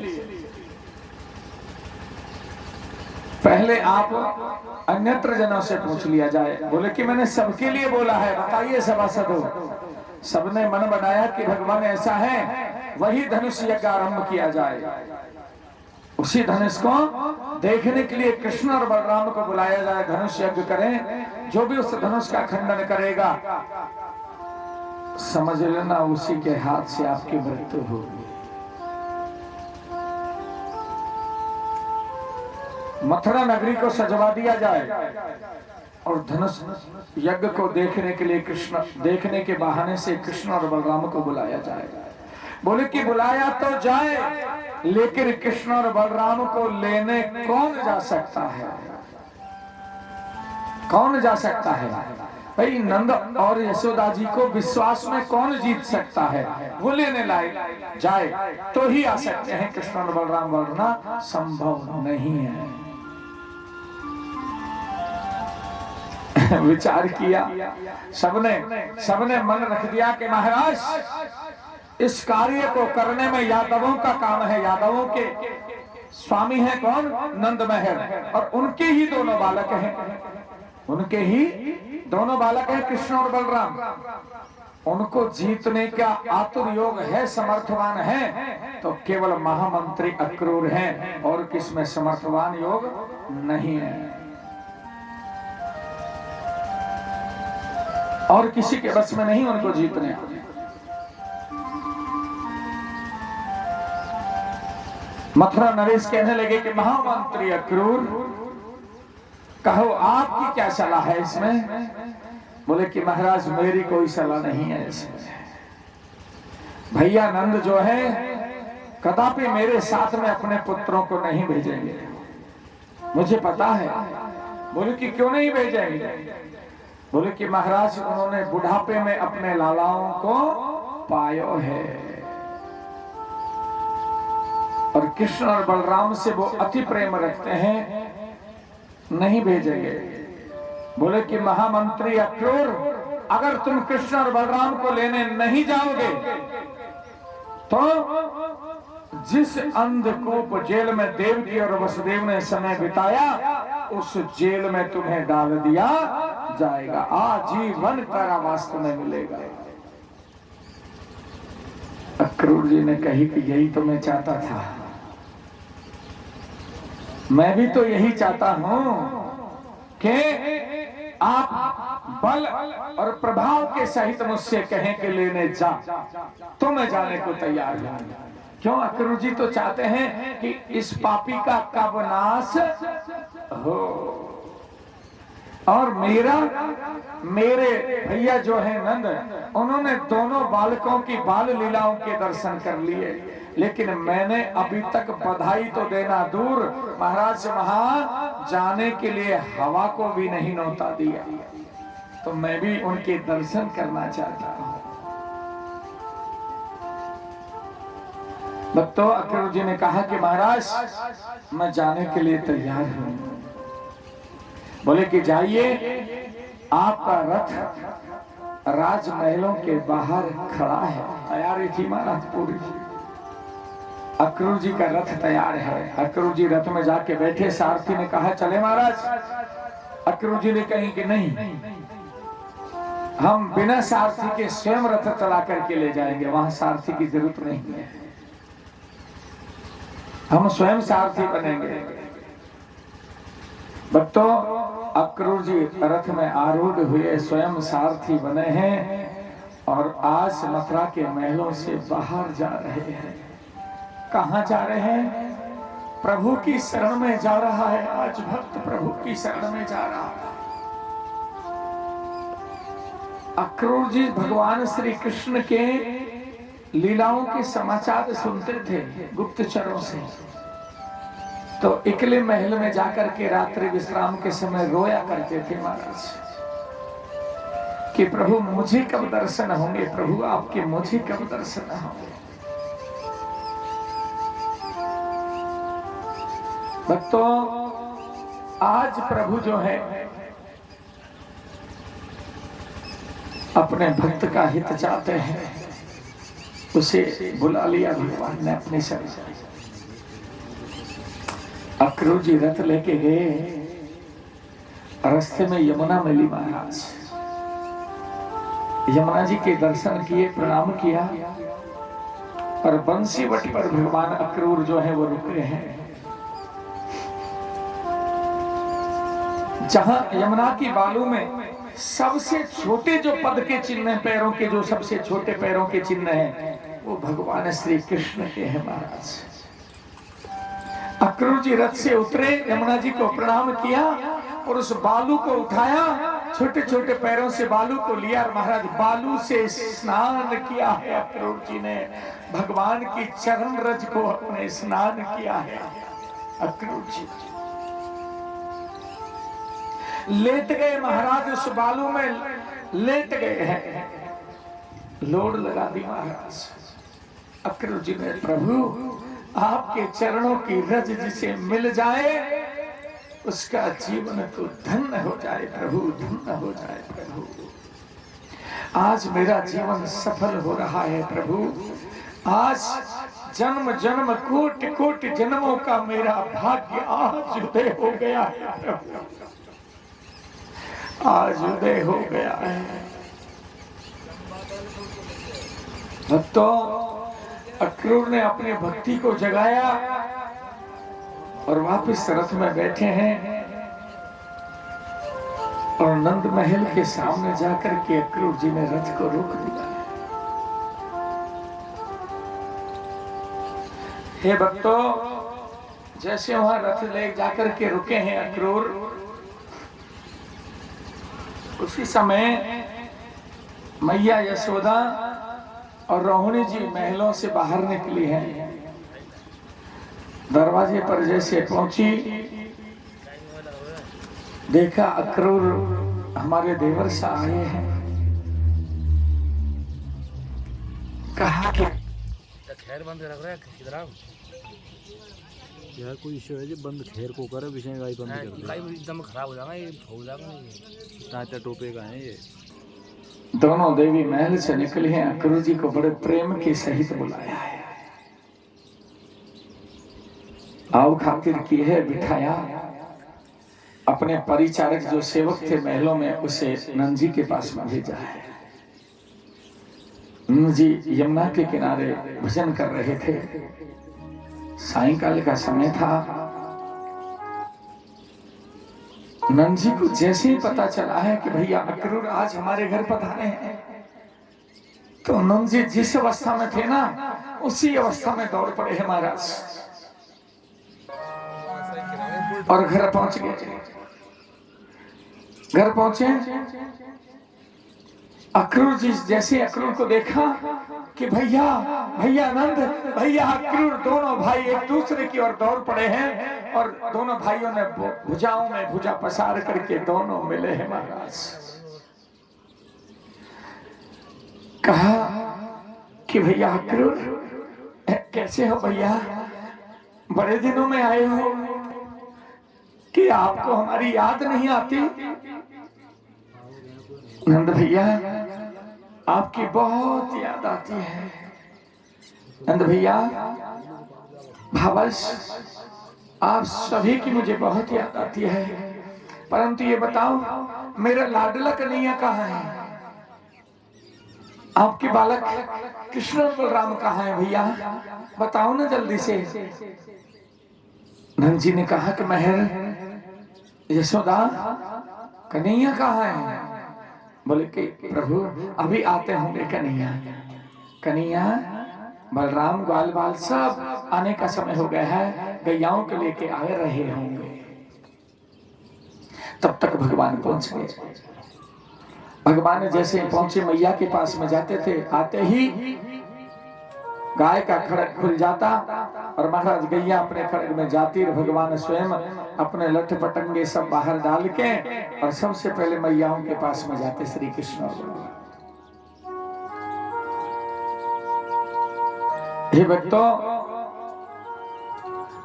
पहले आप अन्यत्र जनों से पूछ लिया जाए। बोले कि मैंने सबके लिए बोला है, बताइए सभासदों। सबने मन बनाया कि भगवान ऐसा है, वही धनुष यज्ञ आरंभ किया जाए। उसी धनुष को देखने के लिए कृष्ण और बलराम को बुलाया जाए, धनुष यज्ञ करें। जो भी उस धनुष का खंडन करेगा समझ लेना उसी के हाथ से आपकी मृत्यु होगी। मथुरा नगरी को सजवा दिया जाए और धनुष यज्ञ को देखने के लिए देखने के बहाने से कृष्ण और बलराम को बुलाया जाए। बोले कि बुलाया तो जाए, लेकिन कृष्ण और बलराम को लेने कौन जा सकता है? कौन जा सकता है भाई? नंद और यशोदा जी को विश्वास में कौन जीत सकता है? वो लेने लायक जाए तो ही आ सकते हैं कृष्ण और बलराम, वरना संभव नहीं है। विचार किया, सबने मन रख दिया कि महाराज इस कार्य को करने में यादवों का काम है। यादवों के स्वामी हैं कौन? नंद महल, और उनके ही दोनों बालक हैं, उनके ही दोनों बालक हैं कृष्ण और बलराम। उनको जीतने का आतुर योग है, समर्थवान है, तो केवल महामंत्री अक्रूर हैं, और किसमें समर्थवान योग नहीं है, और किसी के बस में नहीं उनको जीतने। मथुरा नरेश कहने लगे कि महामंत्री अक्रूर, कहो आपकी क्या सलाह है इसमें? बोले कि महाराज मेरी कोई सलाह नहीं है इसमें। भैया नंद जो है कदापि मेरे साथ में अपने पुत्रों को नहीं भेजेंगे, मुझे पता है। बोले कि क्यों नहीं भेजेंगे? बोले कि महाराज उन्होंने बुढ़ापे में अपने लालाओं को पायो है, और कृष्ण और बलराम से वो अति प्रेम रखते हैं, नहीं भेजेंगे। बोले कि महामंत्री अक्रूर, अगर तुम कृष्ण और बलराम को लेने नहीं जाओगे तो जिस अंधकूप जेल में देवकी और वसुदेव ने समय बिताया उस जेल में तुम्हें डाल दिया जाएगा, आजीवन कारावास तुम्हें मिलेगा। अक्रूर जी ने कही कि यही तो मैं चाहता था, मैं भी तो यही चाहता हूं कि आप बल और प्रभाव के सहित मुझसे कहें कि लेने जा, तो मैं जाने को तैयार हूं। क्यों? अक्रूर जी तो चाहते हैं कि इस पापी का कब नाश हो, और मेरे भैया जो है नंद, उन्होंने दोनों बालकों की बाल लीलाओं के दर्शन कर लिए, लेकिन मैंने अभी तक बधाई तो देना दूर, महाराज वहां जाने के लिए हवा को भी नहीं नौता दिया, तो मैं भी उनके दर्शन करना चाहता हूं। भक्तों, अक्रूर जी ने कहा कि महाराज मैं जाने के लिए तैयार हूं। बोले कि जाइए, आपका रथ राजमहलों के बाहर खड़ा है। तैयारी थी महाराज पूरी, अक्रूर जी का रथ तैयार है। अक्रूर जी रथ में जाके बैठे, सारथी ने कहा चले महाराज। अक्रूर जी ने कही कि नहीं, हम बिना सारथी के स्वयं रथ चला करके ले जाएंगे, वहां सारथी की जरूरत नहीं है, हम स्वयं सारथी बनेंगे। भक्तों, अक्रूर जी रथ में आरूढ़ हुए, स्वयं सारथी बने हैं, और आज मथुरा के महलों से बाहर जा रहे हैं। कहां जा रहे हैं? प्रभु की शरण में जा रहा है। आज भक्त प्रभु की शरण में जा रहा है। अक्रूर जी भगवान श्री कृष्ण के लीलाओं के समाचार सुनते थे गुप्तचरों से, तो इकले महल में जाकर के रात्रि विश्राम के समय रोया करते थे महाराज कि प्रभु मुझे कब दर्शन होंगे, प्रभु आपके मुझे कब दर्शन होंगे। भक्तों, आज प्रभु जो है अपने भक्त का हित चाहते हैं, उसे बुला लिया भगवान ने अपने शरण। अक्रूर जी रथ लेके गए, रास्ते में यमुना मिली महाराज। यमुना जी के दर्शन किए, प्रणाम किया, और बंसी वट पर भगवान अक्रूर जो है वो रुके हैं। जहां यमुना की बालू में सबसे छोटे जो पद के चिन्ह हैं, पैरों के जो सबसे छोटे पैरों के चिन्ह हैं, वो भगवान श्री कृष्ण के हैं महाराज। अक्रूर जी रथ से उतरे, यमुना जी को प्रणाम किया, और उस बालू को उठाया, छोटे छोटे पैरों से बालू को लिया, और महाराज बालू से स्नान किया है। अक्रूर जी ने भगवान की चरण रज को अपने स्नान किया है। अक्रूर जी लेट गए महाराज, उस बालू में लेट गए हैं, लोड लगा दी महाराज। अक्रूर जी ने, प्रभु आपके चरणों की रज जिसे मिल जाए उसका जीवन तो धन्य हो जाए प्रभु, धन्य हो जाए प्रभु। आज मेरा जीवन सफल हो रहा है प्रभु। आज जन्म जन्म कोटि कोटि जन्मों का मेरा भाग्य आज उदय हो गया है प्रभु, आज उदय हो गया है। भक्तों, अक्रूर ने अपनी भक्ति को जगाया और वापस रथ में बैठे हैं और नंद महल के सामने जाकर के अक्रूर जी ने रथ को रोक दिया। हे भक्तों, जैसे वहां रथ ले जाकर के रुके हैं अक्रूर, उसी समय मैया यशोदा और रोहिणी जी महलों से बाहर निकली हैं। दरवाजे पर जैसे पहुंची, देखा अक्रूर हमारे देवर सा आए हैं। कहा कि खैर बंद रख रहा है किधर यार, कोई इश्यू है जी, बंद खैर को करे विषय गाय बंद कर दे, गाय एकदम खराब हो जाएगा, ये हो जाएगा, ये ताजा टोपे का है। ये दोनों देवी महल से निकली हैं, अक्रूर जी को बड़े प्रेम के सहित बुलाया है, आओ खातिर की है, बिठाया। अपने परिचारक जो सेवक थे महलों में, उसे नंद जी के पास में भेजा है। नंद जी यमुना के किनारे भजन कर रहे थे, सायंकाल का समय था। नंद जी को जैसे ही पता चला है कि भैया अक्रूर आज हमारे घर पधारे हैं, तो नंद जी जिस अवस्था में थे ना, उसी अवस्था में दौड़ पड़े हैं महाराज और घर पहुंच गए। घर पहुंचे, अक्रूर जी जैसे अक्रूर को देखा कि भैया भैया नंद, भैया अक्रूर, दोनों भाई एक दूसरे की ओर दौड़ पड़े हैं और दोनों भाइयों ने भुजाओं में भुजा पसार करके दोनों मिले हैं महाराज। कहा कि भैया अक्रूर, कैसे हो भैया, बड़े दिनों में आए हो, कि आपको हमारी याद नहीं आती? नंद भैया, आपकी बहुत याद आती है नंद भैया, भावश आप सभी की मुझे बहुत याद आती है, परंतु ये बताओ मेरा लाडला कन्हैया कहाँ है? आपके बालक कृष्ण और बलराम कहाँ है भैया, बताओ ना जल्दी से। नंद जी ने कहा कि महर यशोदा, कन्हैया कहाँ है? बोले कि प्रभु अभी आते होंगे कन्हैया। कन्हैया, बलराम, ग्वाल बाल सब आने का समय हो गया है, गैयाओं के लेके आ रहे होंगे। तब तक भगवान पहुंच गए। भगवान जैसे पहुंचे, मैया के पास में जाते थे, आते ही गाय का खड़ग खुल जाता और महाराज गैया अपने खड़ग में जाती और भगवान स्वयं अपने लठ पटंगे सब बाहर डाल के और सबसे पहले मैयाओं के पास में जाते श्री कृष्ण। हे भक्तों,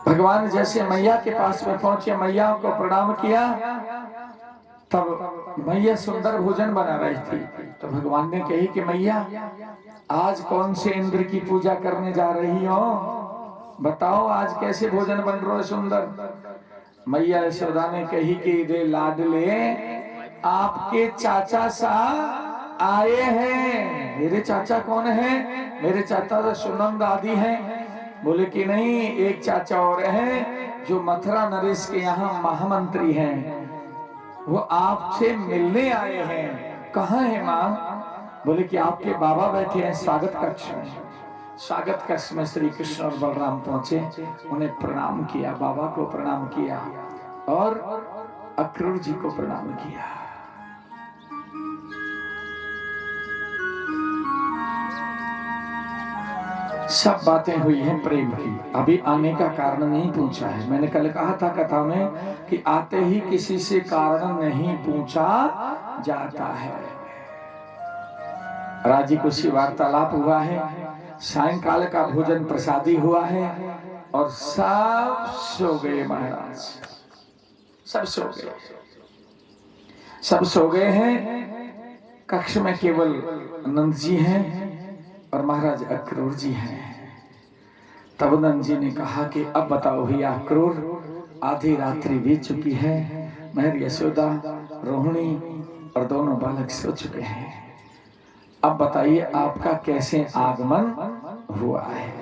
भगवान जैसे मैया के पास में पहुंचे, मैया को प्रणाम किया, तब मैया सुंदर भोजन बना रही थी। तो भगवान ने कही कि मैया आज कौन से इंद्र की पूजा करने जा रही हो, बताओ आज कैसे भोजन बन रहा है सुंदर। मैया यशोदा ने कही कि रे लाडले, आपके चाचा सा आए हैं। मेरे चाचा कौन है? मेरे चाचा तो सुनंद आदि हैं। बोले कि नहीं, एक चाचा और हैं जो मथुरा नरेश के यहाँ महामंत्री हैं, वो आपसे मिलने आए हैं। कहाँ है माँ? बोले कि आपके बाबा बैठे हैं स्वागत कक्ष में। स्वागत कक्ष में श्री कृष्ण और बलराम पहुंचे, उन्हें प्रणाम किया, बाबा को प्रणाम किया और अक्रूर जी को प्रणाम किया। सब बातें हुई हैं प्रेम की। अभी आने का कारण नहीं पूछा है। मैंने कल कहा था कथा में कि आते ही किसी से कारण नहीं पूछा जाता है। राजी खुशी वार्तालाप हुआ है, सायंकाल का भोजन प्रसादी हुआ है और सब सो गए महाराज। सब सो गए, सब सो गए हैं। कक्ष में केवल नंद जी हैं और महाराज अक्रूर जी हैं। तब नंद जी ने कहा कि अब बताओ भैया अक्रूर, आधी रात्रि बीत चुकी है, महर यशोदा, रोहिणी और दोनों बालक सो चुके हैं। अब बताइए आपका कैसे आगमन हुआ है।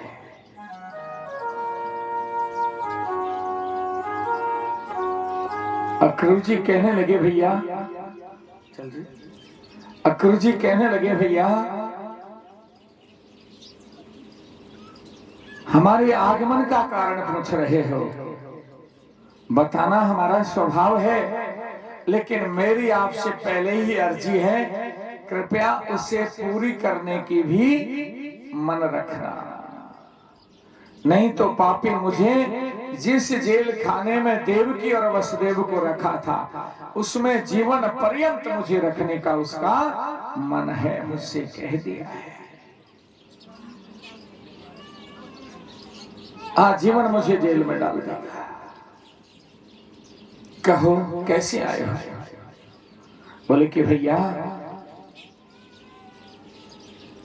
अक्रूर जी कहने लगे भैया, चल जी, अक्रूर जी कहने लगे भैया हमारे आगमन का कारण पूछ रहे हो, बताना हमारा स्वभाव है, लेकिन मेरी आपसे पहले ही अर्जी है, कृपया उसे पूरी करने की भी मन रखना, नहीं तो पापी मुझे जिस जेल खाने में देवकी और वसुदेव को रखा था उसमें जीवन पर्यंत मुझे रखने का उसका मन है, मुझसे कह दिया है, आजीवन मुझे जेल में डाल देगा। कहो कैसे आए हो? बोले कि भैया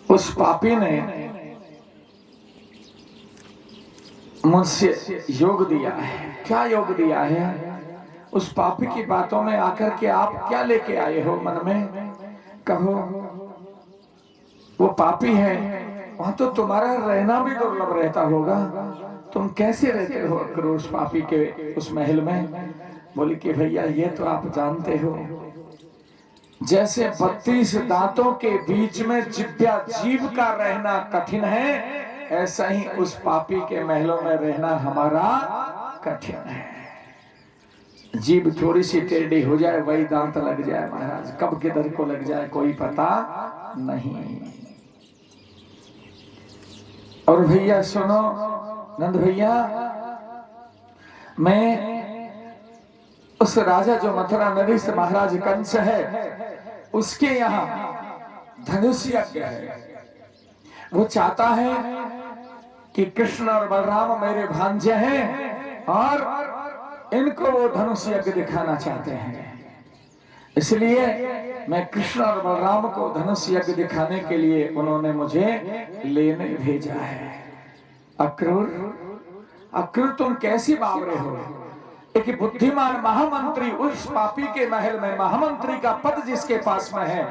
उस पापी ने मुझसे योग दिया है। क्या योग दिया है? उस पापी की बातों में आकर के आप क्या लेके आए हो मन में? कहो। वो पापी है, वहां तो तुम्हारा रहना भी दुर्लभ रहता होगा, तुम कैसे रहते हो अक्रूर उस पापी के उस महल में? बोले कि भैया ये तो आप जानते हो, जैसे 32 दांतों के बीच में जिब्या जीव का रहना कठिन है, ऐसा ही उस पापी के महलों में रहना हमारा कठिन है। जीभ थोड़ी सी टेढ़ी हो जाए वही दांत लग जाए महाराज, कब किधर को लग जाए कोई पता नहीं। और भैया सुनो नंद भैया, मैं उस राजा जो मथुरा नगरी से महाराज कंस है उसके यहाँ धनुष यज्ञ है, वो चाहता है कि कृष्ण और बलराम मेरे भांजे हैं और इनको वो धनुष यज्ञ दिखाना चाहते हैं, इसलिए मैं कृष्ण और बलराम को धनुष यज्ञ दिखाने के लिए उन्होंने मुझे लेने भेजा है। अक्रूर, अक्रूर तुम कैसी बावरे हो? एक बुद्धिमान महामंत्री उस पापी के महल में, महामंत्री का पद जिसके पास में है,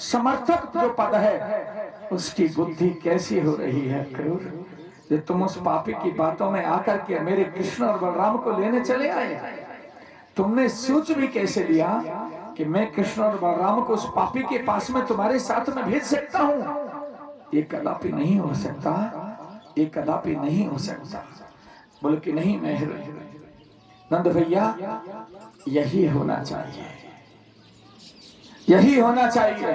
समर्थक जो पद है, उसकी बुद्धि कैसी हो रही है अक्रूर, जो तुम उस पापी की बातों में आकर के मेरे कृष्ण और बलराम को लेने चले आए? तुमने सोच भी कैसे लिया कि मैं कृष्ण और बलराम को उस पापी के पास में तुम्हारे साथ में भेज सकता हूं? ये कदापि नहीं हो सकता, ये कदापि नहीं हो सकता। बोले कि नहीं महर नंद भैया, यही होना चाहिए, यही होना चाहिए।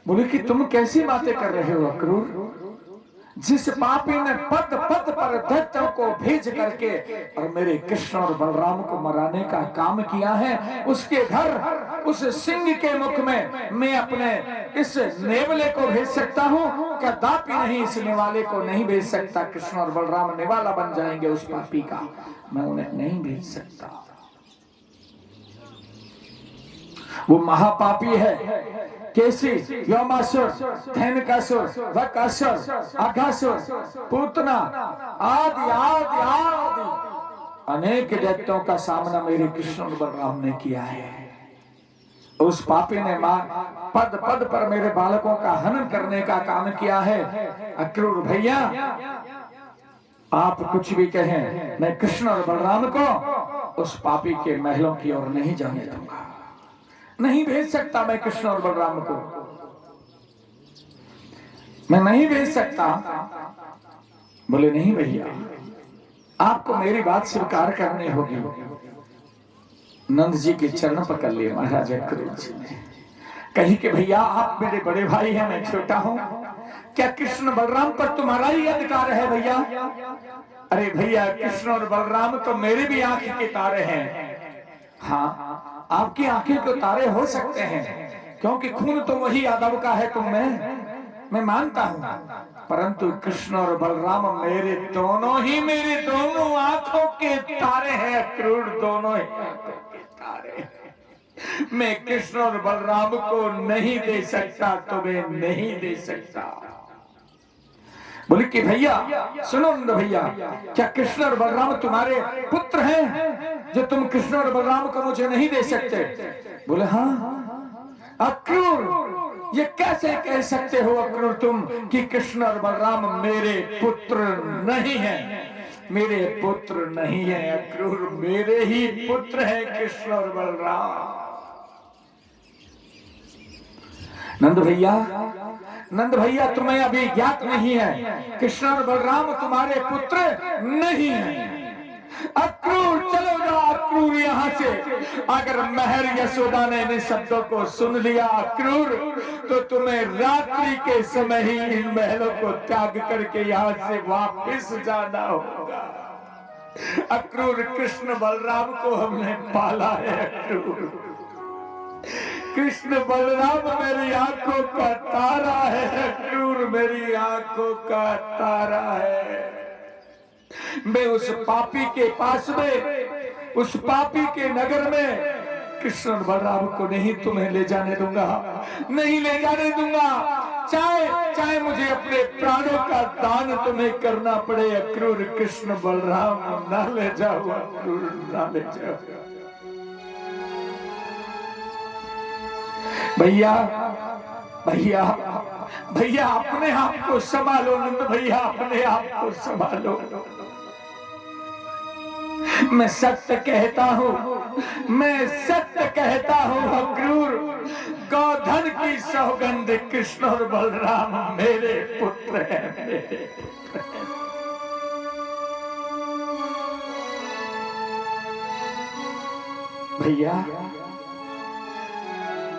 बोले कि तुम कैसी बातें कर रहे हो अक्रूर? जिस पापी ने पद पद पर दैत्यों को भेज करके और मेरे कृष्ण और बलराम को मराने का काम किया है, उसके घर उस सिंह के मुख में मैं अपने इस नेवले को भेज सकता हूं? कदापि नहीं, इस नेवाले को नहीं भेज सकता। कृष्ण और बलराम नेवाला बन जाएंगे उस पापी का, मैं उन्हें नहीं भेज सकता। वो महापापी है, केसी, व्योमासुर, धैनकासुर, वकासुर, अघासुर, पूतना आदि आदि आदि अनेक दैत्यों का सामना मेरे कृष्ण और बलराम ने किया है। उस पापी ने पद पद पर मेरे बालकों का हनन करने का काम किया है। अक्रूर भैया, आप कुछ भी कहें, मैं कृष्ण और बलराम को उस पापी के महलों की ओर नहीं जाने दूंगा, नहीं भेज सकता मैं कृष्ण और बलराम को, मैं नहीं भेज सकता। बोले नहीं भैया, आपको मेरी बात स्वीकार करनी होगी। नंद जी के चरण पकड़ लिए महाराज अक्रूर जी ने, कही कि भैया आप मेरे बड़े भाई हैं, मैं छोटा हूं, क्या कृष्ण बलराम पर तुम्हारा ही अधिकार है भैया? अरे भैया, कृष्ण और बलराम तो मेरे भी आंख के तारे हैं। हाँ, आपकी आंखें तो तारे हो सकते हैं, क्योंकि खून तो वही यादव का है तुम में, मैं मानता हूं, परंतु कृष्ण और बलराम मेरी दोनों आंखों के तारे हैं अक्रूर, दोनों ही आंखों के तारे। मैं कृष्ण और बलराम को नहीं दे सकता, तुम्हें नहीं दे सकता। बोले कि भैया सुनो नंद भैया, क्या कृष्ण और बलराम तुम्हारे पुत्र हैं जो तुम कृष्ण और बलराम को मुझे नहीं दे सकते? बोले हाँ। अक्रूर ये कैसे कह सकते हो अक्रूर तुम कि कृष्ण और बलराम मेरे पुत्र नहीं हैं? मेरे पुत्र नहीं है अक्रूर, मेरे ही पुत्र हैं कृष्ण और बलराम। नंद भैया तुम्हें अभी ज्ञात नहीं है, कृष्ण और बलराम तुम्हारे पुत्र नहीं है। अक्रूर चलो जाओ अक्रूर यहाँ से। अगर महर यशोदा ने इन शब्दों को सुन लिया अक्रूर, तो तुम्हें रात्रि के समय ही इन महलों को त्याग करके यहाँ से वापस जाना होगा। अक्रूर कृष्ण बलराम को हमने पाला है अक्रूर, कृष्ण बलराम मेरी आंखों का तारा है अक्रूर, मेरी आंखों का तारा है। मैं उस पापी के पास में, उस पापी के नगर में कृष्ण बलराम को नहीं तुम्हें ले जाने दूंगा, नहीं ले जाने दूंगा। चाहे मुझे अपने प्राणों का दान तुम्हें करना पड़े अक्रूर, कृष्ण बलराम ना ले जाओ अक्रूर, ना ले जाओ। भैया भैया भैया अपने आप को संभालो नंद भैया, अपने आप को संभालो। मैं सत्य कहता हूँ, मैं सत्य कहता हूँ अक्रूर, गोधन की सौगंध कृष्ण और बलराम मेरे पुत्र हैं, मेरे पुत्र हैं। भैया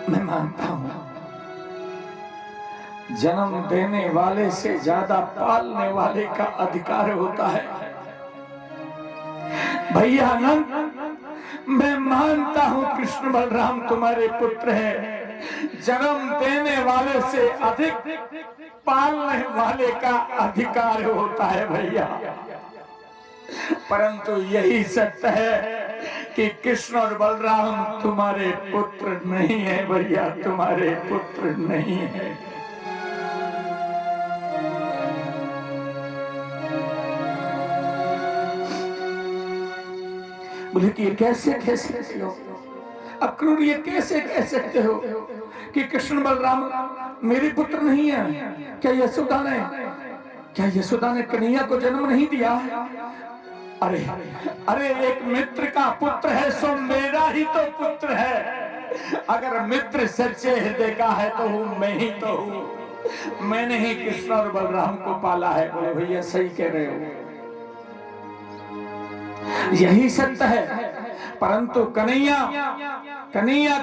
मैं मानता हूं जन्म देने वाले से ज्यादा पालने वाले का अधिकार होता है। भैया आनंद मैं मानता हूं कृष्ण बलराम तुम्हारे पुत्र हैं, जन्म देने वाले से अधिक पालने वाले का अधिकार होता है भैया। परंतु यही सत्य है कि कृष्ण और बलराम तुम्हारे पुत्र नहीं है भैया, तुम्हारे पुत्र नहीं है। बोले कि ये कैसे कह सकते हो अक्रूर, ये कैसे कह सकते हो कि कृष्ण बलराम मेरे पुत्र नहीं है? क्या यशोदा ने कन्हैया को जन्म नहीं दिया? अरे एक मित्र का पुत्र है सो मेरा ही तो पुत्र है। अगर मित्र सच्चे हृदय का है तो हूँ मैं ही तो हूँ, मैंने ही कृष्ण और बलराम को पाला है। बोले भैया सही कह रहे हो, यही सत्य है। परंतु कन्हैया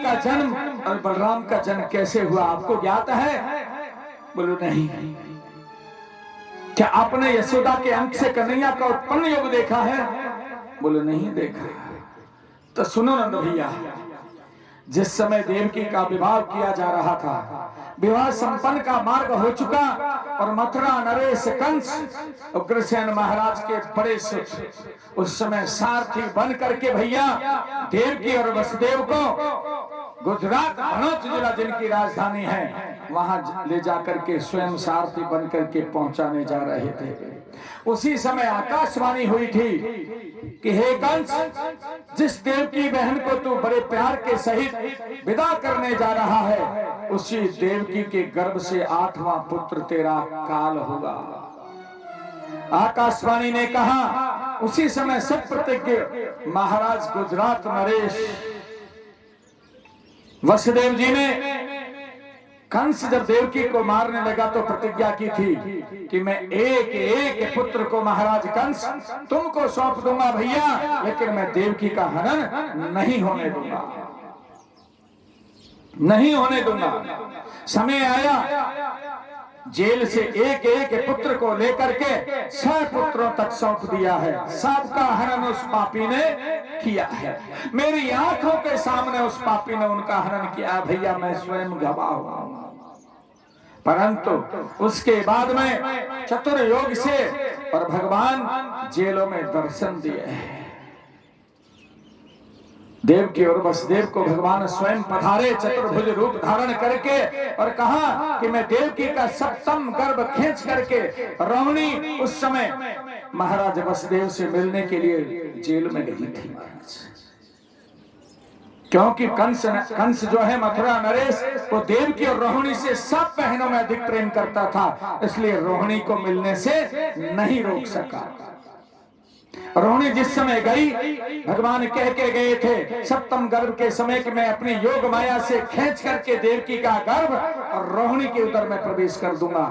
का जन्म और बलराम का जन्म कैसे हुआ आपको ज्ञात है? बोलो नहीं। क्या आपने यशोदा के अंक से कन्हैया का उत्पन्न योग देखा है? बोले नहीं देखा। तो सुनो नंद भैया, जिस समय देवकी का विवाह किया जा रहा था, विवाह संपन्न का मार्ग हो चुका और मथुरा नरेश कंस उग्रसेन महाराज के बड़े सुख उस समय सारथी बन करके भैया देवकी और वसुदेव को गुजरात भनोत जिला जिनकी राजधानी है वहां ले जाकर के स्वयं सारथी बन करके पहुंचाने जा रहे थे। उसी समय आकाशवाणी हुई थी कि हे कंस, जिस देवकी बहन को तू बड़े प्यार के सहित विदा करने जा रहा है, उसी देवकी के गर्भ से 8वां पुत्र तेरा काल होगा। आकाशवाणी ने कहा। उसी समय सब प्रतिज्ञ महाराज गुजरात नरेश वसुदेव जी ने कंस जब देवकी को मारने लगा तो प्रतिज्ञा की थी कि मैं एक एक पुत्र को महाराज कंस तुमको सौंप दूंगा भैया, लेकिन मैं देवकी का हनन नहीं होने दूंगा, नहीं होने दूंगा। समय आया, जेल से एक एक पुत्र को लेकर के 6 पुत्रों तक सौंप दिया है। सबका हनन उस पापी ने किया है। मेरी आंखों के सामने उस पापी ने उनका हनन किया। भैया मैं स्वयं गवाह हूं। परंतु उसके बाद में चतुर योग से और भगवान जेलों में दर्शन दिए। देवकी और वसुदेव को भगवान स्वयं पधारे चतुर्भुज रूप धारण करके और कहा कि मैं देवकी का सप्तम गर्भ खींच करके रोहिणी उस समय महाराज वसुदेव से मिलने के लिए जेल में गई थी महाराज, क्योंकि कंस जो है मथुरा नरेश वो देवकी और रोहिणी से सब बहनों में अधिक प्रेम करता था, इसलिए रोहिणी को मिलने से नहीं रोक सका। रोहिणी जिस समय गई भगवान कह के गए थे सप्तम गर्भ के समय कि मैं अपनी योग माया से खींच करके देवकी का गर्भ और रोहिणी के उदर में प्रवेश कर दूंगा,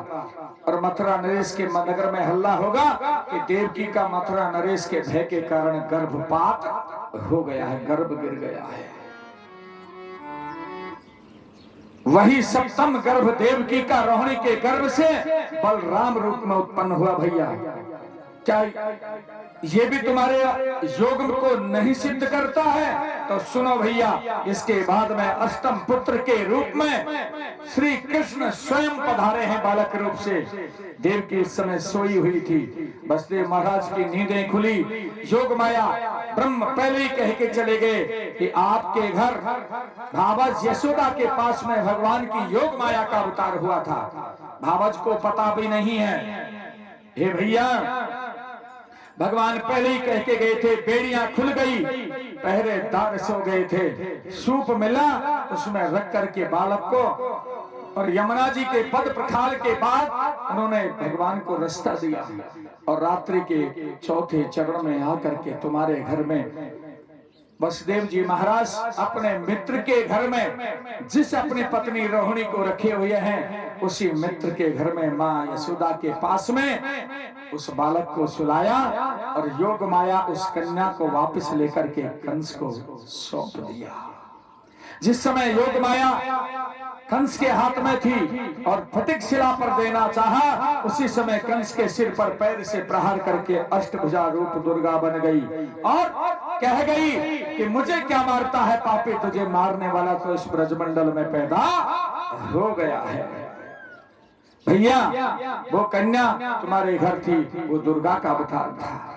और मथुरा नरेश के नगर में हल्ला होगा कि देवकी का मथुरा नरेश के भय के कारण गर्भपात हो गया है, गर्भ गिर गया है। वही सप्तम गर्भ देवकी का रोहिणी के गर्भ से बलराम रूप में उत्पन्न हुआ। भैया क्या ये भी तुम्हारे योग को नहीं सिद्ध करता है? तो सुनो भैया, इसके बाद में अष्टम पुत्र के रूप में श्री कृष्ण स्वयं पधारे हैं बालक रूप से। देवकी इस समय सोई हुई थी, वसुदेव महाराज की नींदें खुली, योग माया ब्रह्म पहले ही कह के चले गए कि आपके घर भावज यशोदा के पास में भगवान की योग माया का अवतार हुआ था। भावज को पता भी नहीं है। हे भैया, भगवान पहले ही कह के गए थे, बेड़ियां खुल गई, पहरेदार सो गए थे, सूप मिला उसमें रख करके बालक को, और यमुना जी के पद प्रखाल के बाद उन्होंने भगवान को रास्ता दिया, और रात्रि के चौथे चरण में आकर के तुम्हारे घर में वसुदेव जी महाराज अपने मित्र के घर में जिस अपनी पत्नी रोहिणी को रखे हुए हैं उसी मित्र के घर में माँ यशोदा के पास में उस बालक को सुलाया और योग माया उस कन्या को वापस लेकर के कंस को सौंप दिया। जिस समय योग माया कंस के हाथ में थी और फटिक शिला पर देना चाहा, उसी समय कंस के सिर पर पैर से प्रहार करके अष्टभुजा रूप दुर्गा बन गई और कह गई कि मुझे क्या मारता है पापी, तुझे मारने वाला तो इस ब्रजमंडल में पैदा हो गया है। भैया वो कन्या तुम्हारे घर थी, वो दुर्गा का अवतार था,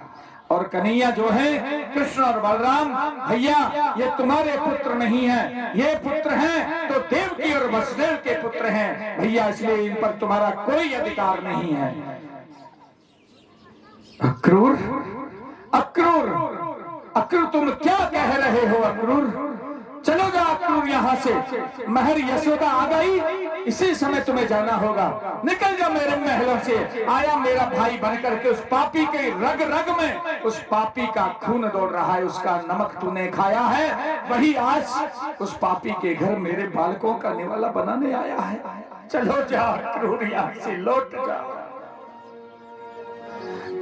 और कन्हैया जो है कृष्ण और बलराम, भैया ये तुम्हारे पुत्र नहीं है, ये पुत्र हैं तो देवकी और वसुदेव के पुत्र हैं भैया, इसलिए इन पर तुम्हारा कोई अधिकार नहीं है। अक्रूर, अक्रूर, अक्रूर तुम क्या कह रहे हो? अक्रूर चलो जा अक्रूर यहाँ से, महर यशोदा आ गई, इसी समय तुम्हें जाना होगा, निकल जा मेरे महलों से। आया मेरा भाई बनकर के, उस पापी के रग रग में उस पापी का खून दौड़ रहा है, उसका नमक तूने खाया है, वही आज उस पापी के घर मेरे बालकों का निवाला बनाने आया है। चलो जा अक्रूर यहाँ से, लौट जा।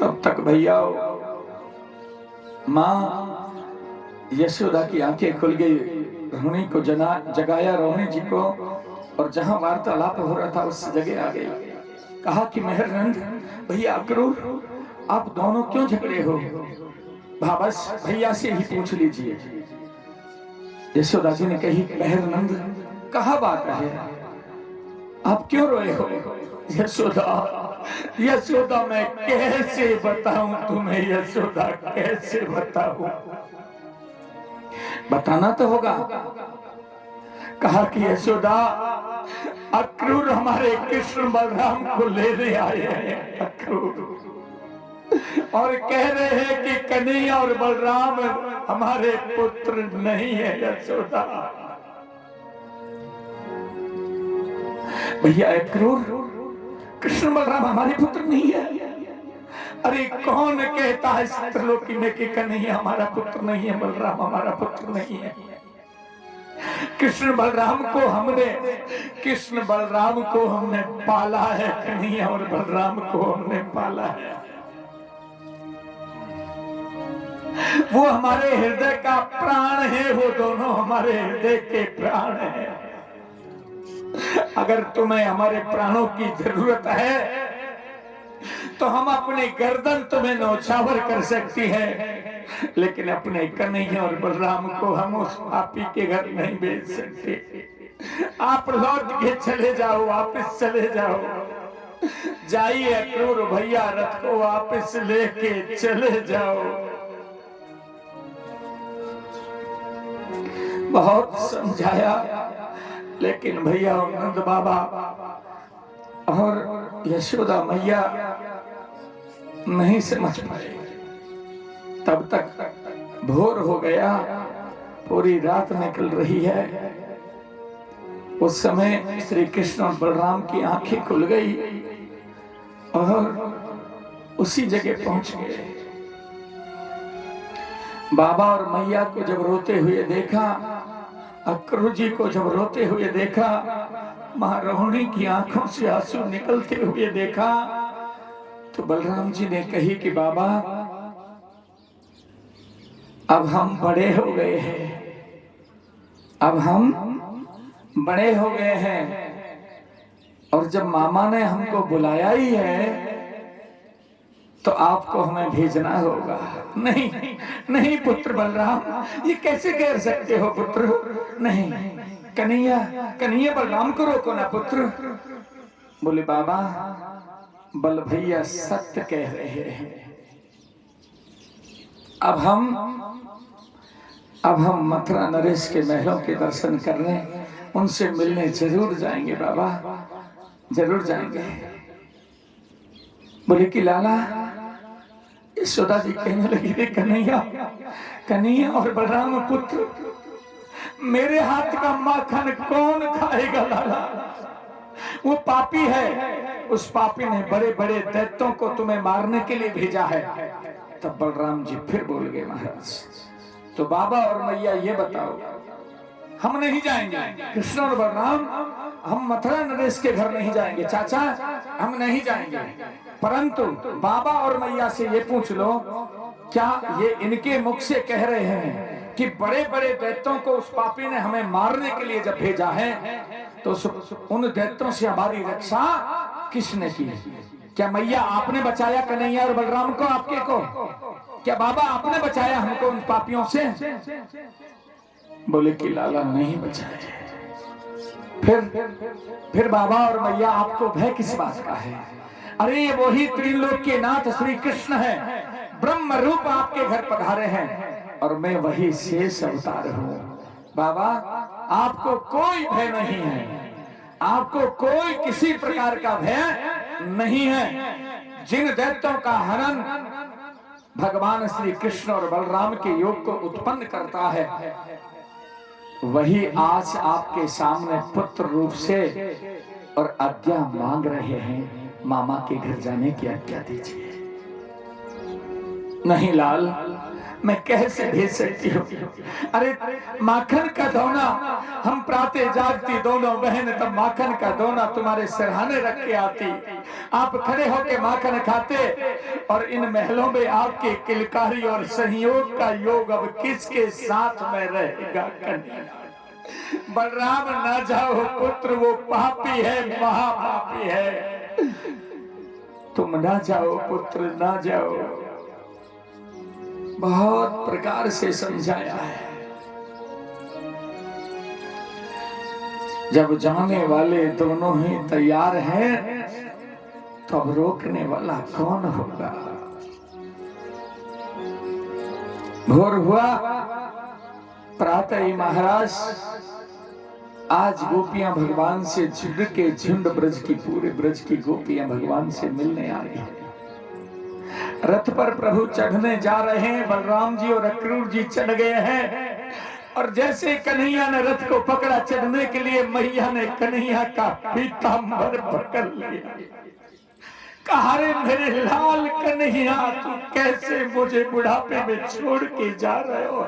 तब तक भैया माँ यशोदा की आंखें खुल गई, रोहिणी को जगाया, रोहिणी जी को, और जहां वार्तालाप हो रहा था उस जगह आ गई। कहा कि मेहरनंद, भैया अक्रूर आप दोनों क्यों झगड़े हो? भावस भैया से ही पूछ लीजिए। यशोदा जी ने कही, मेहरनंद कहा बात है, आप क्यों रोए हो? यशोदा, यशोदा मैं कैसे बताऊं तुम्हें, यशोदा कैसे बताऊं, बताना तो होगा। कहा कि यशोदा अक्रूर हमारे कृष्ण बलराम को लेने आए हैं अक्रूर, और कह रहे हैं कि कन्हैया और बलराम हमारे पुत्र नहीं है यशोदा। भैया अक्रूर, कृष्ण बलराम हमारे पुत्र नहीं है? अरे कौन कहता है त्रिलोकी में कि कन्हैया हमारा पुत्र नहीं है, बलराम हमारा पुत्र नहीं है? कृष्ण बलराम को हमने पाला है, कन्हैया और बलराम को हमने पाला है। वो हमारे हृदय का प्राण है, वो दोनों हमारे हृदय के प्राण हैं। अगर तुम्हें हमारे प्राणों की जरूरत है तो हम अपनी गर्दन तुम्हें नौछावर कर सकती है, लेकिन अपने कन्हैया और बलराम को हम उस पापी के घर नहीं भेज सकते। आप लौट के चले जाओ, वापस चले जाओ। जाइए अक्रूर भैया, रथ को वापस लेके चले जाओ। बहुत समझाया, लेकिन भैया और नंद बाबा और यशोदा मैया नहीं समझ पाए। तब तक भोर हो गया, पूरी रात निकल रही है। उस समय श्री कृष्ण और बलराम की आंखें खुल गई और उसी जगह पहुंच गए। बाबा और मैया को जब रोते हुए देखा, अक्रूर जी को जब रोते हुए देखा, महारोहिणी की आंखों से आंसू निकलते हुए देखा, तो बलराम जी ने कही कि बाबा अब हम बड़े हो गए हैं, अब हम बड़े हो गए हैं, और जब मामा ने हमको बुलाया ही है तो आपको हमें भेजना होगा। नहीं नहीं पुत्र बलराम, ये कैसे कह सकते हो पुत्र? नहीं, कन्हैया कन्हैया बलराम को रोको ना पुत्र। बोले बाबा, बल भैया सत्य कह रहे हैं। अब हम मथुरा नरेश के महलों के दर्शन करने, उनसे मिलने जरूर जाएंगे बाबा, जरूर जाएंगे। बोले कि लाला, यशोदा जी कहने लगी, रे कन्हैया, कन्हैया और बलराम पुत्र, मेरे हाथ का माखन कौन खाएगा लाला? वो पापी है, उस पापी ने बड़े बड़े दैत्यों को तुम्हें मारने के लिए भेजा है। तब बलराम जी फिर बोल गए, महाराज तो बाबा और मैया ये बताओ, हम नहीं जाएंगे, कृष्ण और बलराम हम मथुरा नरेश के घर नहीं जाएंगे। चाचा हम नहीं जाएंगे, परंतु बाबा और मैया से ये पूछ लो, क्या ये इनके मुख से कह रहे हैं कि बड़े बड़े दैत्यों को उस पापी ने हमें मारने के लिए जब भेजा है, तो उन दैत्यों से हमारी रक्षा किसने की? क्या मैया आपने बचाया कन्हैया और बलराम को, आपके को? क्या बाबा आपने बचाया हमको उन पापियों से? बोले कि लाला नहीं बचाया। फिर बाबा और मैया आपको भय किस बात का है? अरे ये वही त्रिलोक के नाथ श्री कृष्ण है, ब्रह्म रूप आपके घर पधारे हैं, और मैं वही शेष अवतार हूँ। बाबा आपको कोई भय नहीं है, आपको कोई किसी प्रकार का भय नहीं है। जिन दैत्यों का हनन भगवान श्री कृष्ण और बलराम के योग को उत्पन्न करता है, वही आज आपके सामने पुत्र रूप से और आज्ञा मांग रहे हैं, मामा के घर जाने की आज्ञा दीजिए। नहीं लाल, मैं कैसे भेज सकती हूँ? अरे माखन का दोना, हम प्रातः जागती दोनों बहन, तब माखन का दोना तुम्हारे सिरहाने रख के आती, आप खड़े होके माखन खाते, और इन महलों में आपके किलकारी और सहयोग का योग अब किसके साथ में रहेगा? कन्हैया बलराम ना जाओ पुत्र, वो पापी है, महापापी है। तुम ना जाओ पुत्र, ना जाओ। बहुत प्रकार से समझाया है। जब जाने वाले दोनों ही तैयार हैं, तो अब रोकने वाला कौन होगा? भोर हुआ, प्रातः ही महाराज आज गोपियां भगवान से झुंड के झुंड, ब्रज की पूरे ब्रज की गोपियां भगवान से मिलने आई हैं। रथ पर प्रभु चढ़ने जा रहे हैं, बलराम जी और अक्रूर जी चढ़ गए हैं, और जैसे कन्हैया ने रथ को पकड़ा चढ़ने के लिए, मैया ने कन्हैया का पीतांबर पकड़ लिया। कहा, रे मेरे लाल कन्हैया, तू कैसे मुझे बुढ़ापे में छोड़ के जा रहे हो?